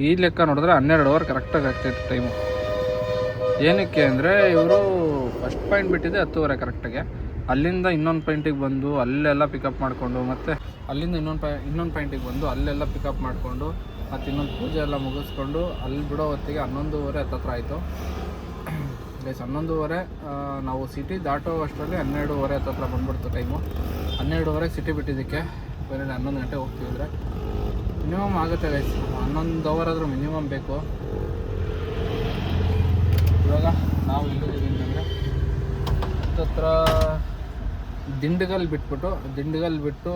ಈ ಲೆಕ್ಕ ನೋಡಿದ್ರೆ 12 ಅವರ್ ಕರೆಕ್ಟಾಗಿ ಆಗ್ತೈತೆ ಟೈಮು. ಏನಕ್ಕೆ ಅಂದರೆ ಇವರು ಫಸ್ಟ್ ಪಾಯಿಂಟ್ ಬಿಟ್ಟಿದೆ 10:30 ಕರೆಕ್ಟಾಗೆ. ಅಲ್ಲಿಂದ ಇನ್ನೊಂದು ಪಾಯಿಂಟಿಗೆ ಬಂದು ಅಲ್ಲೆಲ್ಲ ಪಿಕಪ್ ಮಾಡಿಕೊಂಡು, ಮತ್ತು ಅಲ್ಲಿಂದ ಇನ್ನೊಂದು ಪಾಯಿಂಟಿಗೆ ಬಂದು ಅಲ್ಲೆಲ್ಲ ಪಿಕಪ್ ಮಾಡಿಕೊಂಡು, ಮತ್ತು ಇನ್ನೊಂದು ಪೂಜೆ ಎಲ್ಲ ಮುಗಿಸ್ಕೊಂಡು ಅಲ್ಲಿ ಬಿಡೋ ಹೊತ್ತಿಗೆ 11:30 ಹತ್ತತ್ರ ಆಯಿತು. ಗೈಸ್ 11:30 ನಾವು ಸಿಟಿ ದಾಟೋ ಅಷ್ಟರಲ್ಲಿ 12:30 ಹತ್ತತ್ರ ಬಂದ್ಬಿಡ್ತು ಟೈಮು. 12:30 ಸಿಟಿ ಬಿಟ್ಟಿದ್ದಕ್ಕೆ ಬೇರೆ 11 ಗಂಟೆ ಹೋಗ್ತೀವಿ ಅಂದರೆ ಮಿನಿಮಮ್ ಆಗುತ್ತೆ ಗೈಸ್. 11 ಅವರ್ ಆದರೂ ಮಿನಿಮಮ್ ಬೇಕು. ಇವಾಗ ನಾವು ಎಲ್ಲಿದ್ದೀವಿ ಅಂತಂದರೆ ಹತ್ತತ್ರ ದಿಂಡಿಗಲ್ ಬಿಟ್ಟು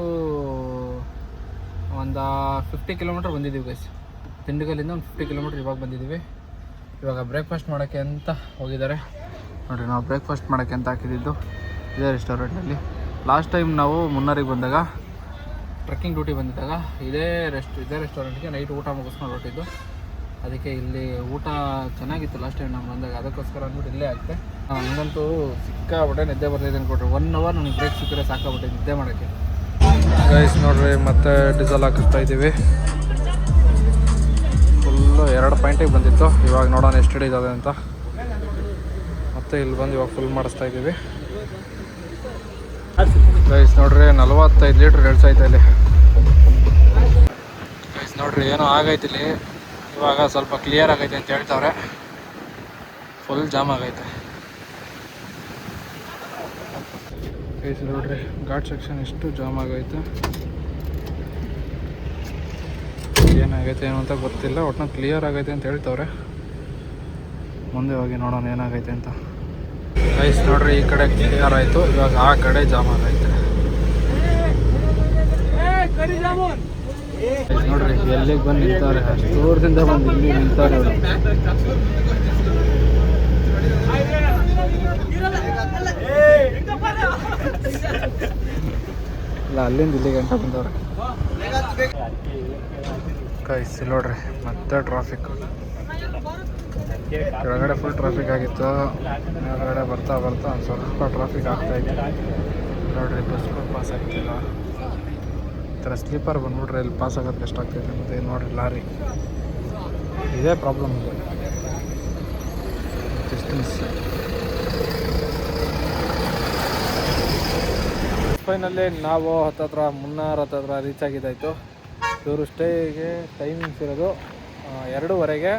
ಒಂದು 50 ಕಿಲೋಮೀಟ್ರ್ ಬಂದಿದ್ದೀವಿ ಗೈಸ್. ದಿಂಡಿಗಲ್ಲಿಂದ ಒಂದು 50 ಕಿಲೋಮೀಟ್ರ್ ಇವಾಗ ಬಂದಿದ್ದೀವಿ. ಇವಾಗ ಬ್ರೇಕ್ಫಾಸ್ಟ್ ಮಾಡೋಕ್ಕೆ ಅಂತ ಹೋಗಿದ್ದಾರೆ ನೋಡಿರಿ. ನಾವು ಬ್ರೇಕ್ಫಾಸ್ಟ್ ಮಾಡೋಕ್ಕೆ ಅಂತ ಹಾಕಿದ್ದು ಇದೇ ರೆಸ್ಟೋರೆಂಟಲ್ಲಿ. ಲಾಸ್ಟ್ ಟೈಮ್ ನಾವು ಮುನ್ನಾರಿಗೆ ಬಂದಾಗ, ಟ್ರೆಕ್ಕಿಂಗ್ ಡ್ಯೂಟಿ ಬಂದಿದ್ದಾಗ ಇದೇ ರೆಸ್ಟೋರೆಂಟ್ಗೆ ನೈಟ್ ಊಟ ಮುಗಿಸ್ಕೊಂಡು ಹೊರಟಿದ್ದು. ಅದಕ್ಕೆ ಇಲ್ಲಿ ಊಟ ಚೆನ್ನಾಗಿತ್ತು ಲಾಸ್ಟ್ ಟೈಮ್ ನಾವು ಬಂದಾಗ, ಅದಕ್ಕೋಸ್ಕರ ಅಂದ್ಬಿಟ್ಟು ಇಲ್ಲೇ ಆಗ್ತೆ. ನನಗಂತೂ ಸಿಕ್ಕಾಬಿಟ್ಟೆ ನಿದ್ದೆ ಬರ್ತಿದೆ ಅಂದ್ಕೊಟ್ರಿ. 1 ಅವರ್ ನನಗೆ ಬ್ರೇಕ್ ಸಿಕ್ಕಿದ್ರೆ ಸಾಕಾಗ್ಬಿಟ್ಟೆ ನಿದ್ದೆ ಮಾಡೋಕ್ಕೆ. ಗೈಸ್ ನೋಡ್ರಿ, ಮತ್ತೆ ಡೀಸೆಲ್ ಹಾಕಿಸ್ತಾ ಇದ್ದೀವಿ. ಫುಲ್ಲು 2 ಪಾಯಿಂಟಿಗೆ ಬಂದಿತ್ತು. ಇವಾಗ ನೋಡೋಣ ಎಷ್ಟು ಹಿಡಿತದೆ ಅಂತ. ಮತ್ತೆ ಇಲ್ಲಿ ಬಂದು ಇವಾಗ ಫುಲ್ ಮಾಡಿಸ್ತಾ ಇದ್ದೀವಿ. ಗೈಸ್ ನೋಡ್ರಿ, 45 ಲೀಟ್ರ್ ಇಳಿಸೈತೆ ಇಲ್ಲಿ. ನೋಡ್ರಿ ಏನೋ ಆಗೈತಿ ಇಲ್ಲಿ. ಇವಾಗ ಸ್ವಲ್ಪ ಕ್ಲಿಯರ್ ಆಗೈತೆ ಅಂತ ಹೇಳ್ತಾವ್ರೆ. ಫುಲ್ ಜಾಮ್ ಆಗೈತೆ ಗೈಸ್. ನೋಡ್ರಿ ಘಾಟ್ ಸೆಕ್ಷನ್ ಎಷ್ಟು ಜಾಮ್ ಆಗೈತೆ. ಏನಾಗೈತೆ ಏನು ಅಂತ ಗೊತ್ತಿಲ್ಲ, ಒಟ್ನಲ್ಲಿ ಕ್ಲಿಯರ್ ಆಗೈತೆ ಅಂತ ಹೇಳ್ತಾವ್ರೆ. ಮುಂದೆ ಹೋಗಿ ನೋಡೋಣ ಏನಾಗೈತೆ ಅಂತ. ಗೈಸ್ ನೋಡ್ರಿ ಈ ಕಡೆ ಕ್ಲಿಯರ್ ಆಯಿತು, ಇವಾಗ ಆ ಕಡೆ ಜಾಮ್ ಆಗೈತೆ. ನೋಡ್ರಿ ಎಲ್ಲಿಗೆ ಬಂದು ನಿಂತವ್ರೆ, ಅಷ್ಟು ದೂರದಿಂದ ಬಂದು ಇಲ್ಲಿ ನಿಂತವ್ರೆ ಅವರು. ಇಲ್ಲ ಅಲ್ಲಿಂದ ಇಲ್ಲಿ ಗಂಟೆ ಬಂದವ್ರೆ ಗೈಸ್. ನೋಡ್ರಿ ಮತ್ತೆ ಟ್ರಾಫಿಕ್. ಕೆಳಗಡೆ ಫುಲ್ ಟ್ರಾಫಿಕ್ ಆಗಿತ್ತು, ಮೇಲ್ಗಡೆ ಬರ್ತಾ ಬರ್ತಾ ಒಂದು ಸ್ವಲ್ಪ ಟ್ರಾಫಿಕ್ ಆಗ್ತಾಯಿದೆ. ನೋಡ್ರಿ ಬಸ್ಗಳು ಪಾಸ್ ಆಗ್ತಿಲ್ಲ. ಈ ಥರ ಸ್ಲೀಪರ್ ಬಂದ್ಬಿಟ್ರೆ ಇಲ್ಲಿ ಪಾಸ್ ಆಗೋದು ಕಷ್ಟ ಆಗ್ತೈತೆ. ಮತ್ತು ನೋಡ್ರಿ ಲಾರಿ, ಇದೇ ಪ್ರಾಬ್ಲಮ್ ಇದೆ. ಡಿಸ್ಟೆನ್ಸ್ ಫೈನಲ್ಲಿ ನಾವು ಹತ್ತತ್ರ ಮುನ್ನಾರ್ ಹತ್ತತ್ರ ರೀಚ್ ಆಗಿದ್ದಾಯಿತು. ಇವರು ಸ್ಟೇಗೆ ಟೈಮಿಂಗ್ಸ್ ಇರೋದು 2:30ಗೆ.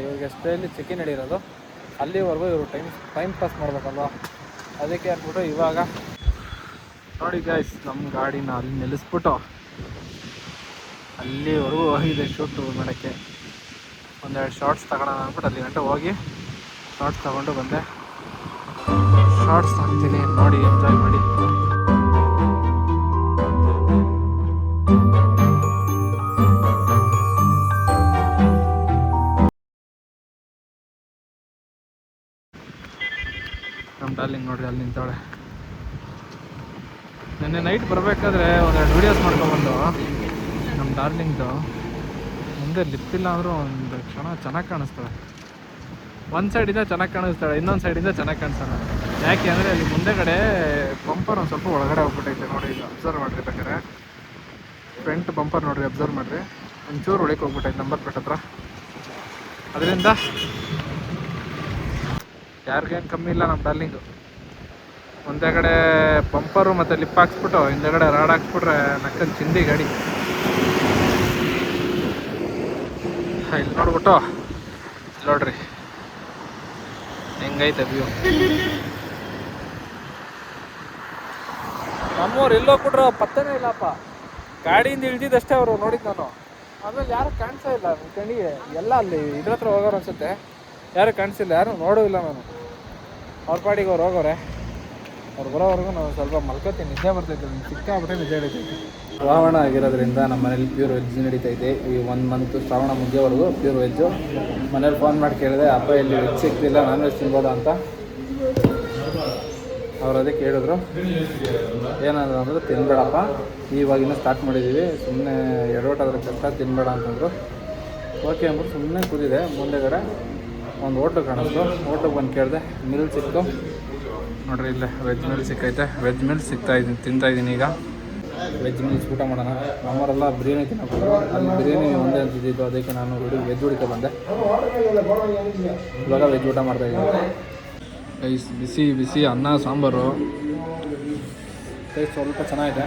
ಇವ್ರಿಗೆ ಸ್ಟೇಯಲ್ಲಿ ಚೆಕ್-ಇನ್ ಹಿಡಿರೋದು. ಅಲ್ಲಿವರೆಗೂ ಇವರು ಟೈಮ್ ಪಾಸ್ ಮಾಡಬೇಕಲ್ವ, ಅದಕ್ಕೆ ಅಂದ್ಬಿಟ್ಟು ಇವಾಗ ನೋಡಿ ಗೈಸ್ ನಮ್ಮ ಗಾಡಿನ ಅಲ್ಲಿ ನಿಲ್ಲಿಸ್ಬಿಟ್ಟು ಅಲ್ಲಿವರೆಗೂ ಹೋಗಿದೆ ಶೂಟು ಮಾಡೋಕ್ಕೆ. ಒಂದೆರಡು ಶಾರ್ಟ್ಸ್ ತಗೊಳ್ಳೋಣ ಅಂದ್ಬಿಟ್ಟು ಅಲ್ಲಿ ಗಂಟೆ ಹೋಗಿ ಶಾರ್ಟ್ಸ್ ತಗೊಂಡು ಬಂದೆ. ಶಾರ್ಟ್ಸ್ ಹಾಕ್ತೀನಿ, ನೋಡಿ ಎಂಜಾಯ್ ಮಾಡಿ. ನಮ್ಮ ಡಾರ್ಲಿಂಗ್ ನೋಡ್ರಿ ಅಲ್ಲಿ ನಿಂತಾಳೆ. ನೆನ್ನೆ ನೈಟ್ ಬರಬೇಕಾದ್ರೆ ಒಂದೆರಡು ವೀಡಿಯೋಸ್ ಮಾಡ್ಕೊಬಂದು ನಮ್ಮ ಡಾರ್ಲಿಂಗ್ದು ಮುಂದೆ ಲಿಪ್ಪಿಲ್ಲ ಅಂದರೂ ಒಂದು ಕ್ಷಣ ಚೆನ್ನಾಗಿ ಕಾಣಿಸ್ತಾಳೆ. ಒಂದು ಸೈಡಿಂದ ಚೆನ್ನಾಗಿ ಕಾಣಿಸ್ತಾಳೆ, ಇನ್ನೊಂದು ಸೈಡಿಂದ ಚೆನ್ನಾಗಿ ಕಾಣಿಸ್ತಾಳೆ. ಯಾಕೆ ಅಂದರೆ ಅಲ್ಲಿ ಮುಂದೆ ಕಡೆ ಬಂಪರ್ ಒಂದು ಸ್ವಲ್ಪ ಒಳಗಡೆ ಹೋಗ್ಬಿಟ್ಟೈತೆ ನೋಡಿ. ಈಗ ಅಬ್ಸರ್ವ್ ಮಾಡಿರಿ ಬೇಕಾದ್ರೆ ಫ್ರಂಟ್ ಬಂಪರ್ ನೋಡಿರಿ, ಅಬ್ಸರ್ವ್ ಮಾಡಿರಿ ಒಂಚೂರು ಒಳಗೆ ಹೋಗ್ಬಿಟ್ಟೈತೆ ನಂಬರ್ ಪ್ಲೇಟ್ ಹತ್ರ. ಅದರಿಂದ ಯಾರಿಗೇನು ಕಮ್ಮಿ ಇಲ್ಲ ನಮ್ಮ ಡಾರ್ಲಿಂಗು. ಮುಂದೆ ಕಡೆ ಬಂಪರು ಮತ್ತು ಲಿಪ್ ಹಾಕ್ಸ್ಬಿಟ್ಟು ಹಿಂದೆಗಡೆ ರಾಡ್ ಹಾಕ್ಸ್ಬಿಟ್ರೆ ನಕ್ಕಲ್ಲಿ ಚಿಂದಿ ಗಾಡಿ. ಇಲ್ಲಿ ನೋಡ್ಬಿಟ್ಟು ನೋಡ್ರಿ ಹೆಂಗೈತೆ ವ್ಯೂ. ನಮ್ಮವ್ರು ಎಲ್ಲೋಗ್ಬಿಟ್ರು ಪತ್ತನೇ ಇಲ್ಲಪ್ಪ. ಗಾಡಿಯಿಂದ ಇಳ್ದಿದ್ದಷ್ಟೇ ಅವರು ನೋಡಿದ್ದು ನಾನು. ಆಮೇಲೆ ಯಾರು ಕಾಣಿಸೇ ಇಲ್ಲ ನನ್ನ ಕಣ್ಣಿಗೆ. ಎಲ್ಲ ಅಲ್ಲಿ ಇದ್ರ ಹತ್ರ ಹೋಗೋರು ಅನ್ಸುತ್ತೆ, ಯಾರು ಕಾಣಿಸಿಲ್ಲ, ಯಾರು ನೋಡೂ ಇಲ್ಲ ನಾನು. ಅವ್ರ ಪಾಡಿಗೆ ಅವ್ರು ಹೋಗೋರೆ. ಅವ್ರು ಬರೋವರೆಗೂ ನಾವು ಸ್ವಲ್ಪ ಮಲ್ಕೋತೀನಿ, ನಿದ್ದೆ ಬರ್ತೈತೆ, ಸಿಕ್ಕಾಬಿಟ್ಟೆ ನಿದ್ದೆ ಹಿಡಿತೈತೆ. ಶ್ರಾವಣ ಆಗಿರೋದ್ರಿಂದ ನಮ್ಮ ಮನೇಲಿ ಪ್ಯೂರ್ ವೆಜ್ ನಡೀತೈತೆ. ಈ 1 ಮಂತ್ ಶ್ರಾವಣ ಮುಗಿಯೋವರೆಗೂ ಪ್ಯೂರ್ ವೆಜ್ಜು. ಮನೇಲಿ ಫೋನ್ ಮಾಡಿ ಕೇಳಿದೆ, ಅಪ್ಪ ಇಲ್ಲಿ ವೆಜ್ ಸಿಗ್ತಿಲ್ಲ, ನಾನ್ ವೆಜ್ ತಿನ್ಬೋದಾ ಅಂತ. ಅವ್ರು ಅದಕ್ಕೆ ಹೇಳಿದ್ರು, ಏನಾದ್ರು ಅಂದ್ರೆ ತಿನ್ಬೇಡಪ್ಪ, ಇವಾಗಿನ್ನೂ ಸ್ಟಾರ್ಟ್ ಮಾಡಿದ್ದೀವಿ, ಸುಮ್ಮನೆ ಎಡವಟ್ಟಾದ್ರೆ ಕಷ್ಟ, ತಿನ್ಬೇಡ ಅಂತಂದರು. ಓಕೆ ಅಂದ್ಬಿಟ್ಟು ಸುಮ್ಮನೆ ಕೂತಿದೆ. ಮುಂದೆಗಡೆ ಒಂದು ಹೋಟ್ಲು ಕಾಣಿಸ್ತು, ಹೋಟ್ಲಿಗೆ ಬಂದು ಕೇಳಿದೆ, ಮಿಲ್ ಸಿಕ್ತು ನೋಡ್ರಿ. ಇಲ್ಲೇ ವೆಜ್ ಮೀಲ್ ಸಿಕ್ಕೈತೆ. ವೆಜ್ ಮೀಲ್ಸ್ ತಿಂತಾಯಿದ್ದೀನಿ ಈಗ. ವೆಜ್ ಮೀಲ್ಸ್ ಊಟ ಮಾಡೋಣ. ನಮ್ಮವರೆಲ್ಲ ಬಿರಿಯಾನಿ ತಿನ್ನೋಕ್ಕೋದ್ರು, ಅಲ್ಲಿ ಬಿರಿಯಾನಿ ಒಂದೇ ಅಂತಿದ್ದು, ಅದಕ್ಕೆ ನಾನು ವೆಜ್ ಹುಡುಕ ಬಂದೆ. ಇವಾಗ ವೆಜ್ ಊಟ ಮಾಡ್ತಾಯಿದ್ದೀನಿ. ಬಿಸಿ ಬಿಸಿ ಅನ್ನ ಸಾಂಬಾರು ಟೇಸ್ಟ್ ಸ್ವಲ್ಪ ಚೆನ್ನಾಗಿದೆ.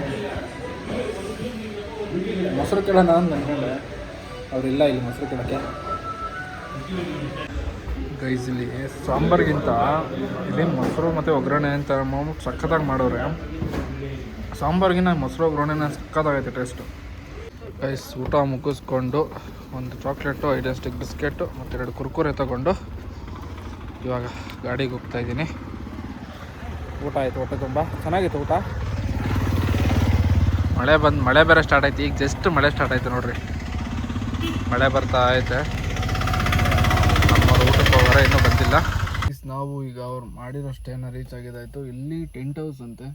ಮೊಸರು ಕೇಳೋಣ ಅಂತ ಅಂದ್ಕೊಂಡೆ, ಅವರಿಲ್ಲ ಇಲ್ಲಿ ಮೊಸರು ಕೇಳೋಕ್ಕೆ. ಗೈಸ್ ಇಲ್ಲಿ ಸಾಂಬಾರಿಗಿಂತ ಇಲ್ಲಿ ಮೊಸರು ಮತ್ತು ಒಗ್ಗರಣೆ ಅಂತ ಮಾಡ್ಬಿಟ್ಟು ಸಖತ್ತಾಗಿ ಮಾಡೋರೆ. ಸಾಂಬಾರಿಗಿನ ಮೊಸರು ಒಗ್ಗರಣೆನ ಸಖತ್ತಾಗೈತೆ ಟೇಸ್ಟು. ಗೈಸ್ ಊಟ ಮುಗಿಸ್ಕೊಂಡು ಒಂದು ಚಾಕ್ಲೇಟು, 5 ಸ್ಟಿಕ್ ಬಿಸ್ಕೆಟು ಮತ್ತು 2 ಕುರ್ಕುರೆ ತೊಗೊಂಡು ಇವಾಗ ಗಾಡಿಗೆ ಹೋಗ್ತಾಯಿದ್ದೀನಿ. ಊಟ ಆಯಿತು, ಹೊಟ್ಟೆ ತುಂಬ ಚೆನ್ನಾಗಿತ್ತು ಊಟ. ಮಳೆ ಬೇರೆ ಸ್ಟಾರ್ಟ್ ಆಯ್ತು. ಈಗ ಜಸ್ಟ್ ಮಳೆ ಸ್ಟಾರ್ಟ್ ಆಯಿತು ನೋಡ್ರಿ, ಮಳೆ ಬರ್ತಾ ಐತೆ. ನಮ್ಮವ್ರು ಊಟಕ್ಕೆ ಹೋಗೋರೆ, ಇನ್ನೂ ಬಂದಿಲ್ಲ. ನಾವು ಈಗ ಅವ್ರು ಮಾಡಿರೋ ಸ್ಟೇನ ರೀಚ್ ಆಗಿದ್ದಾಯಿತು. ಇಲ್ಲಿ ಟೆಂಟ್ ಹೌಸ್ ಅಂತೆ,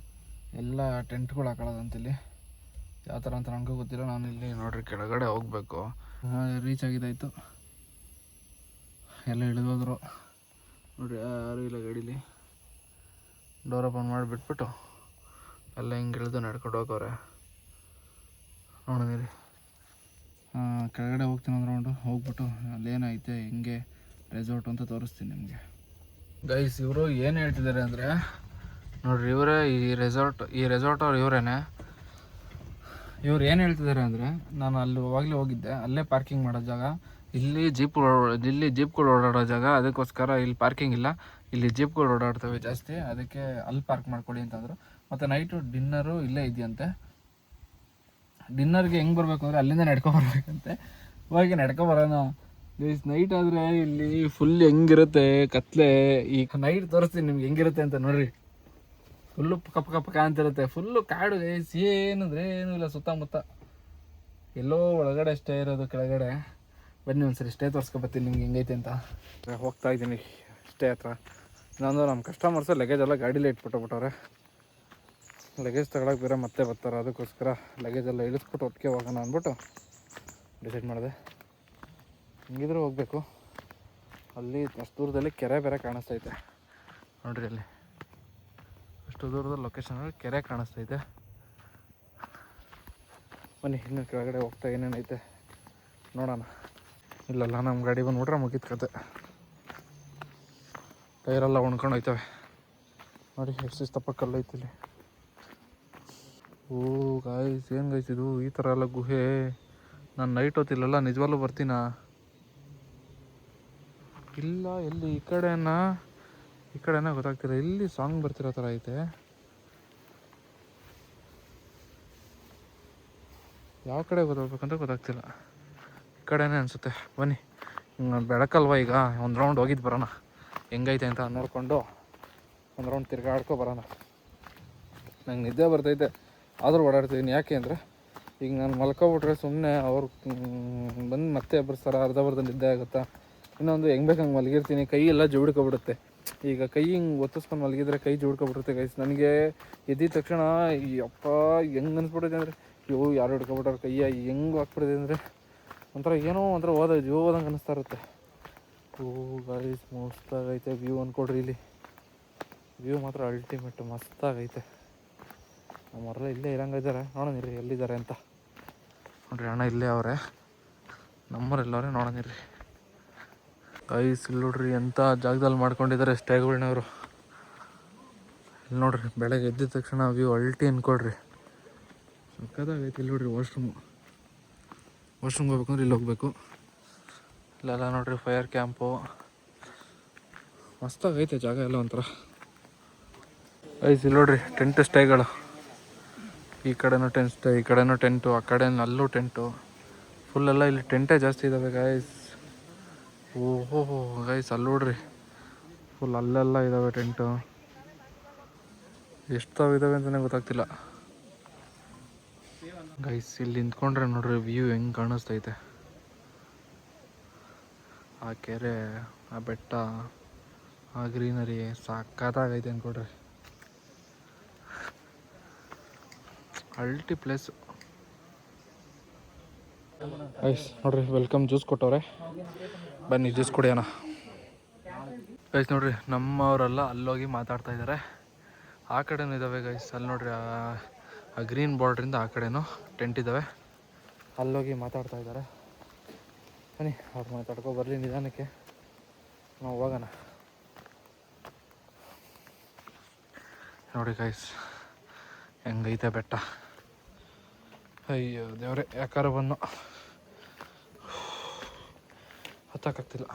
ಎಲ್ಲ ಟೆಂಟ್ಗಳು ಹಾಕೊಳ್ಳೋದಂತ. ಇಲ್ಲಿ ಯಾವ ಥರ ಅಂತ ನನಗೂ ಗೊತ್ತಿಲ್ಲ. ನಾನು ಇಲ್ಲಿ ನೋಡ್ರಿ ಕೆಳಗಡೆ ಹೋಗಬೇಕು. ರೀಚ್ ಆಗಿದ್ದಾಯಿತು. ಎಲ್ಲ ಇಳಿದೋದ್ರು ನೋಡ್ರಿ, ಯಾರು ಇಲ್ಲ ಗಾಡೀಲಿ. ಡೋರ್ ಓಪನ್ ಮಾಡಿಬಿಟ್ಬಿಟ್ಟು ಎಲ್ಲ ಹಿಂಗೆ ಇಳಿದು ನಡ್ಕೊಂಡು ಹೋಗೋರೆ ನೋಡಿದಿರಿ. ಕೆಳಗಡೆ ಹೋಗ್ತೀನಿ ಅಂದ್ಕೊಂಡು ಹೋಗ್ಬಿಟ್ಟು ಅಲ್ಲೇನೈತೆ ಹಿಂಗೆ ರೆಸಾರ್ಟ್ ಅಂತ ತೋರಿಸ್ತೀನಿ ನಿಮಗೆ. ಗೈಸ್ ಇವರು ಏನು ಹೇಳ್ತಿದ್ದಾರೆ ಅಂದರೆ ನೋಡ್ರಿ, ಇವರೇ ಈ ರೆಸಾರ್ಟ್ ಅವ್ರು ಇವರೇನೆ. ಇವ್ರು ಏನು ಹೇಳ್ತಿದ್ದಾರೆ ಅಂದರೆ, ನಾನು ಅಲ್ಲಿ ಅವಾಗಲೇ ಹೋಗಿದ್ದೆ, ಅಲ್ಲೇ ಪಾರ್ಕಿಂಗ್ ಮಾಡೋ ಜಾಗ, ಇಲ್ಲಿ ಜೀಪ್ಗಳು ಓಡಾಡೋ ಜಾಗ, ಅದಕ್ಕೋಸ್ಕರ ಇಲ್ಲಿ ಪಾರ್ಕಿಂಗ್ ಇಲ್ಲ, ಇಲ್ಲಿ ಜೀಪ್ಗಳು ಓಡಾಡ್ತವೆ ಜಾಸ್ತಿ, ಅದಕ್ಕೆ ಅಲ್ಲಿ ಪಾರ್ಕ್ ಮಾಡ್ಕೊಳ್ಳಿ ಅಂತಂದರು. ಮತ್ತು ನೈಟು ಡಿನ್ನರು ಇಲ್ಲೇ ಇದೆಯಂತೆ. ಡಿನ್ನರ್ಗೆ ಹೆಂಗೆ ಬರಬೇಕು ಅಂದರೆ ಅಲ್ಲಿಂದ ನಡ್ಕೊಬರ್ಬೇಕಂತೆ. ಹೋಗಿ ನಡ್ಕೊಬರೋಣ ಗೈಸ್. ನೈಟ್ ಆದರೆ ಇಲ್ಲಿ ಫುಲ್ ಹೆಂಗಿರುತ್ತೆ ಕತ್ಲೆ. ಈಗ ನೈಟ್ ತೋರಿಸ್ತೀನಿ ನಿಮ್ಗೆ ಹೆಂಗಿರುತ್ತೆ ಅಂತ ನೋಡ್ರಿ. ಫುಲ್ಲು ಪಕ್ಕ ಅಂತಿರುತ್ತೆ, ಫುಲ್ಲು ಕಾಡು ಗೈಸ್. ಏನಂದರೆ ಏನೂ ಇಲ್ಲ ಸುತ್ತಮುತ್ತ, ಎಲ್ಲೋ ಒಳಗಡೆ ಸ್ಟೇ ಇರೋದು, ಕೆಳಗಡೆ. ಬನ್ನಿ ಒಂದ್ಸರಿ ಸ್ಟೇ ತೋರಿಸ್ಕೊಬತ್ತೀನಿ ನಿಮ್ಗೆ ಹೆಂಗೈತೆ ಅಂತ. ಹೋಗ್ತಾ ಇದ್ದೀನಿ ಸ್ಟೇ ಹತ್ರ. ಇನ್ನೊಂದು ನಮ್ಮ ಕಸ್ಟಮರ್ಸು ಲಗೇಜ್ ಎಲ್ಲ ಗಾಡೀಲಿ ಇಟ್ಬಿಟ್ಟವ್ರೆ. ಲಗೇಜ್ ತಗೊಳಕ್ಕೆ ಬೇರೆ ಮತ್ತೆ ಬರ್ತಾರೆ, ಅದಕ್ಕೋಸ್ಕರ ಲಗೇಜೆಲ್ಲ ಇಳಿಸ್ಬಿಟ್ಟು ಒಟ್ಟಿಗೆ ಹೋಗೋಣ ಅಂದ್ಬಿಟ್ಟು ಡಿಸೈಡ್ ಮಾಡಿದೆ. ಹಿಂಗಿದ್ರೂ ಹೋಗಬೇಕು. ಅಲ್ಲಿ ಅಷ್ಟು ದೂರದಲ್ಲಿ ಕೆರೆ ಬೇರೆ ಕಾಣಿಸ್ತೈತೆ ನೋಡ್ರಿ. ಅಲ್ಲಿ ಅಷ್ಟು ದೂರದ ಲೊಕೇಶನಲ್ಲಿ ಕೆರೆ ಕಾಣಿಸ್ತೈತೆ. ಬನ್ನಿ ಇನ್ನು ಕೆಳಗಡೆ ಹೋಗ್ತಾ ಏನೇನೈತೆ ನೋಡೋಣ. ಇಲ್ಲಲ್ಲ ನಮ್ಮ ಗಾಡಿ ಬಂದುಬಿಟ್ರೆ ಮುಗಿದ ಕತೆ. ಟೈರೆಲ್ಲ ಉಣ್ಕೊಂಡು ಹೋಯ್ತವೆ ನೋಡಿ, ಎಷ್ಟು ತಪ್ಪ ಕಲ್ಲು ಐತಿಲ್ಲಿ. ಓ ಗಾಯ್ಸ್, ಏನು ಗಾಯ್ಸ್ ಇದು, ಈ ಥರ ಎಲ್ಲ ಗುಹೆ. ನಾನು ನೈಟ್ ಹೊತ್ತಿಲ್ಲಲ್ಲ, ನಿಜವಾಗ್ಲೂ ಬರ್ತೀನಾ? ಇಲ್ಲ, ಎಲ್ಲಿ ಈ ಕಡೆನ ಗೊತ್ತಾಗ್ತಿಲ್ಲ. ಇಲ್ಲಿ ಸಾಂಗ್ ಬರ್ತಿರೋ ಥರ ಐತೆ. ಯಾವ ಕಡೆ ಗೊತ್ತಾಗ್ಬೇಕಂತ ಗೊತ್ತಾಗ್ತಿಲ್ಲ. ಈ ಕಡೆನೇ ಅನಿಸುತ್ತೆ. ಬನ್ನಿ, ಬೆಳಕಲ್ವ ಈಗ, ಒಂದು ರೌಂಡ್ ಹೋಗಿದ್ದು ಬರೋಣ, ಹೆಂಗೈತೆ ಅಂತ ನೋಡಿಕೊಂಡು ಒಂದು ರೌಂಡ್ ತಿರ್ಗಾಡ್ಕೊ ಬರೋಣ. ನಂಗೆ ನಿದ್ದೆ ಬರ್ತೈತೆ, ಆದರೂ ಓಡಾಡ್ತಿದ್ದೀನಿ. ಯಾಕೆ ಅಂದರೆ ಈಗ ನಾನು ಮಲ್ಕೊಬಿಟ್ರೆ ಸುಮ್ಮನೆ ಅವ್ರು ಬಂದು ಮತ್ತೆ ಎಬ್ಬರಿಸ್ತಾರ, ಅರ್ಧಬರ್ಧ ನಿದ್ದೆ ಆಗುತ್ತಾ. ಇನ್ನೊಂದು ಹೆಂಗೆ ಬೇಕು ಹಂಗೆ ಮಲಗಿರ್ತೀನಿ, ಕೈ ಎಲ್ಲ ಜುಡ್ಕೊಬಿಡುತ್ತೆ. ಈಗ ಕೈ ಹಿಂಗೆ ಒತ್ತಿಸ್ಕೊಂಡು ಮಲಗಿದ್ರೆ ಕೈ ಜುಡ್ಕೊಬಿಡುತ್ತೆ ಗೈಸ್. ನನಗೆ ಎದ್ದಿದ ತಕ್ಷಣ ಅಪ್ಪ ಹೆಂಗೆ ಅನಿಸ್ಬಿಟ್ಟಿದೆ ಅಂದರೆ, ಯಾರು ಹಿಡ್ಕೊಬಿಟ್ಟಾರೆ ಕೈಯ, ಹೆಂಗೆ ಹಾಕ್ಬಿಟ್ಟಿದೆ ಅಂದರೆ ಒಂಥರ ಏನೋ ಒಂಥರ ಓದಂಗೆ ಅನ್ನಿಸ್ತಾ ಇರುತ್ತೆ. ಓ ಗೈಸ್, ಮಸ್ತಾಗೈತೆ ವ್ಯೂ ಅಂದ್ಕೊಡ್ರಿ. ಇಲ್ಲಿ ವ್ಯೂ ಮಾತ್ರ ಅಲ್ಟಿಮೇಟ್ ಮಸ್ತಾಗೈತೆ. ನಮ್ಮವರೆಲ್ಲ ಇಲ್ಲೇ ಇರಂಗಿದ್ದಾರೆ, ನೋಡೋಣಿರಿ ಎಲ್ಲಿದ್ದಾರೆ ಅಂತ. ನೋಡ್ರಿ ಅಣ್ಣ ಇಲ್ಲೇ ಅವರೇ, ನಮ್ಮವರೆಲ್ಲವರೇ ನೋಡೋಣಿರಿ ಗೈಸ್. ಇಲ್ಲಿ ನೋಡ್ರಿ ಎಂಥ ಜಾಗದಲ್ಲಿ ಮಾಡ್ಕೊಂಡಿದ್ದಾರೆ ಸ್ಟೇಗಳನ್ನವರು. ಇಲ್ಲಿ ನೋಡ್ರಿ, ಬೆಳಗ್ಗೆ ಎದ್ದಿದ ತಕ್ಷಣ ವ್ಯೂ ಅಲ್ಟಿ ಅನ್ಕೊಡ್ರಿ, ಸಕ್ಕತ್ತಾಗೈತೆ. ಇಲ್ಲಿ ನೋಡ್ರಿ ವಾಶ್ರೂಮ್ಗೆ ಹೋಗ್ಬೇಕಂದ್ರೆ ಇಲ್ಲಿ ಹೋಗ್ಬೇಕು. ಇಲ್ಲೆಲ್ಲ ನೋಡ್ರಿ ಫೈರ್ ಕ್ಯಾಂಪು, ಮಸ್ತಾಗೈತೆ ಜಾಗ ಎಲ್ಲ ಒಂಥರ ಗೈಸ್. ಇಲ್ಲಿ ನೋಡ್ರಿ ಟೆಂಟ್ ಸ್ಟೇಗಳು, ಈ ಕಡೆನೂ ಟೆಂಟ್ ಸ್ಟೇ, ಈ ಕಡೆನೂ ಟೆಂಟು, ಆ ಕಡೆ ಅಲ್ಲೂ ಟೆಂಟು. ಫುಲ್ಲೆಲ್ಲ ಇಲ್ಲಿ ಟೆಂಟೇ ಜಾಸ್ತಿ ಇದ್ದಾವೆ ಗೈಸ್. ಓಹೋ ಗೈಸ್, ಅಲ್ಲಿ ನೋಡ್ರಿ ಫುಲ್ ಅಲ್ಲೆಲ್ಲ ಇದ್ದಾವೆ ಟೆಂಟು. ಎಷ್ಟು ಇದ್ದಾವೆ ಅಂತಲೇ ಗೊತ್ತಾಗ್ತಿಲ್ಲ ಗೈಸ್. ಇಲ್ಲಿ ನಿಂತ್ಕೊಂಡ್ರೆ ನೋಡ್ರಿ ವ್ಯೂ ಹೆಂಗೆ ಕಾಣಿಸ್ತೈತೆ. ಆ ಕೆರೆ, ಆ ಬೆಟ್ಟ, ಆ ಗ್ರೀನರಿ ಸಕ್ಕತ್ತಾಗೈತೆ ಅಂದ್ಕೊಡ್ರಿ. ಅಲ್ಟಿ ಪ್ಲೇಸು ಗೈಸ್. ನೋಡ್ರಿ ವೆಲ್ಕಮ್ ಜ್ಯೂಸ್ ಕೊಟ್ಟವ್ರೆ, ಬನ್ನಿ ಜ್ಯೂಸ್ ಕುಡಿಯೋಣ ಗೈಸ್. ನೋಡ್ರಿ ನಮ್ಮವರೆಲ್ಲ ಅಲ್ಲೋಗಿ ಮಾತಾಡ್ತಾ ಇದ್ದಾರೆ. ಆ ಕಡೆನೂ ಇದ್ದಾವೆ ಗೈಸ್. ಅಲ್ಲಿ ನೋಡ್ರಿ ಆ ಗ್ರೀನ್ ಬಾರ್ಡ್ರಿಂದ ಆ ಕಡೆನೂ ಟೆಂಟ್ ಇದ್ದಾವೆ, ಅಲ್ಲೋಗಿ ಮಾತಾಡ್ತಾ ಇದ್ದಾರೆ. ಬನ್ನಿ ಅವ್ರು ಮಾತಾಡ್ಕೊ ಬರಲಿ ನಿಧಾನಕ್ಕೆ, ನಾವು ಹೋಗೋಣ. ನೋಡಿ ಗೈಸ್ ಹೆಂಗೈತೆ ಬೆಟ್ಟ. ಅಯ್ಯೋ ದೇವ್ರೆ, ಯಾಕಾರ ಬಂದು ಹತ್ತಕ್ಕಾಗ್ತಿಲ್ಲ.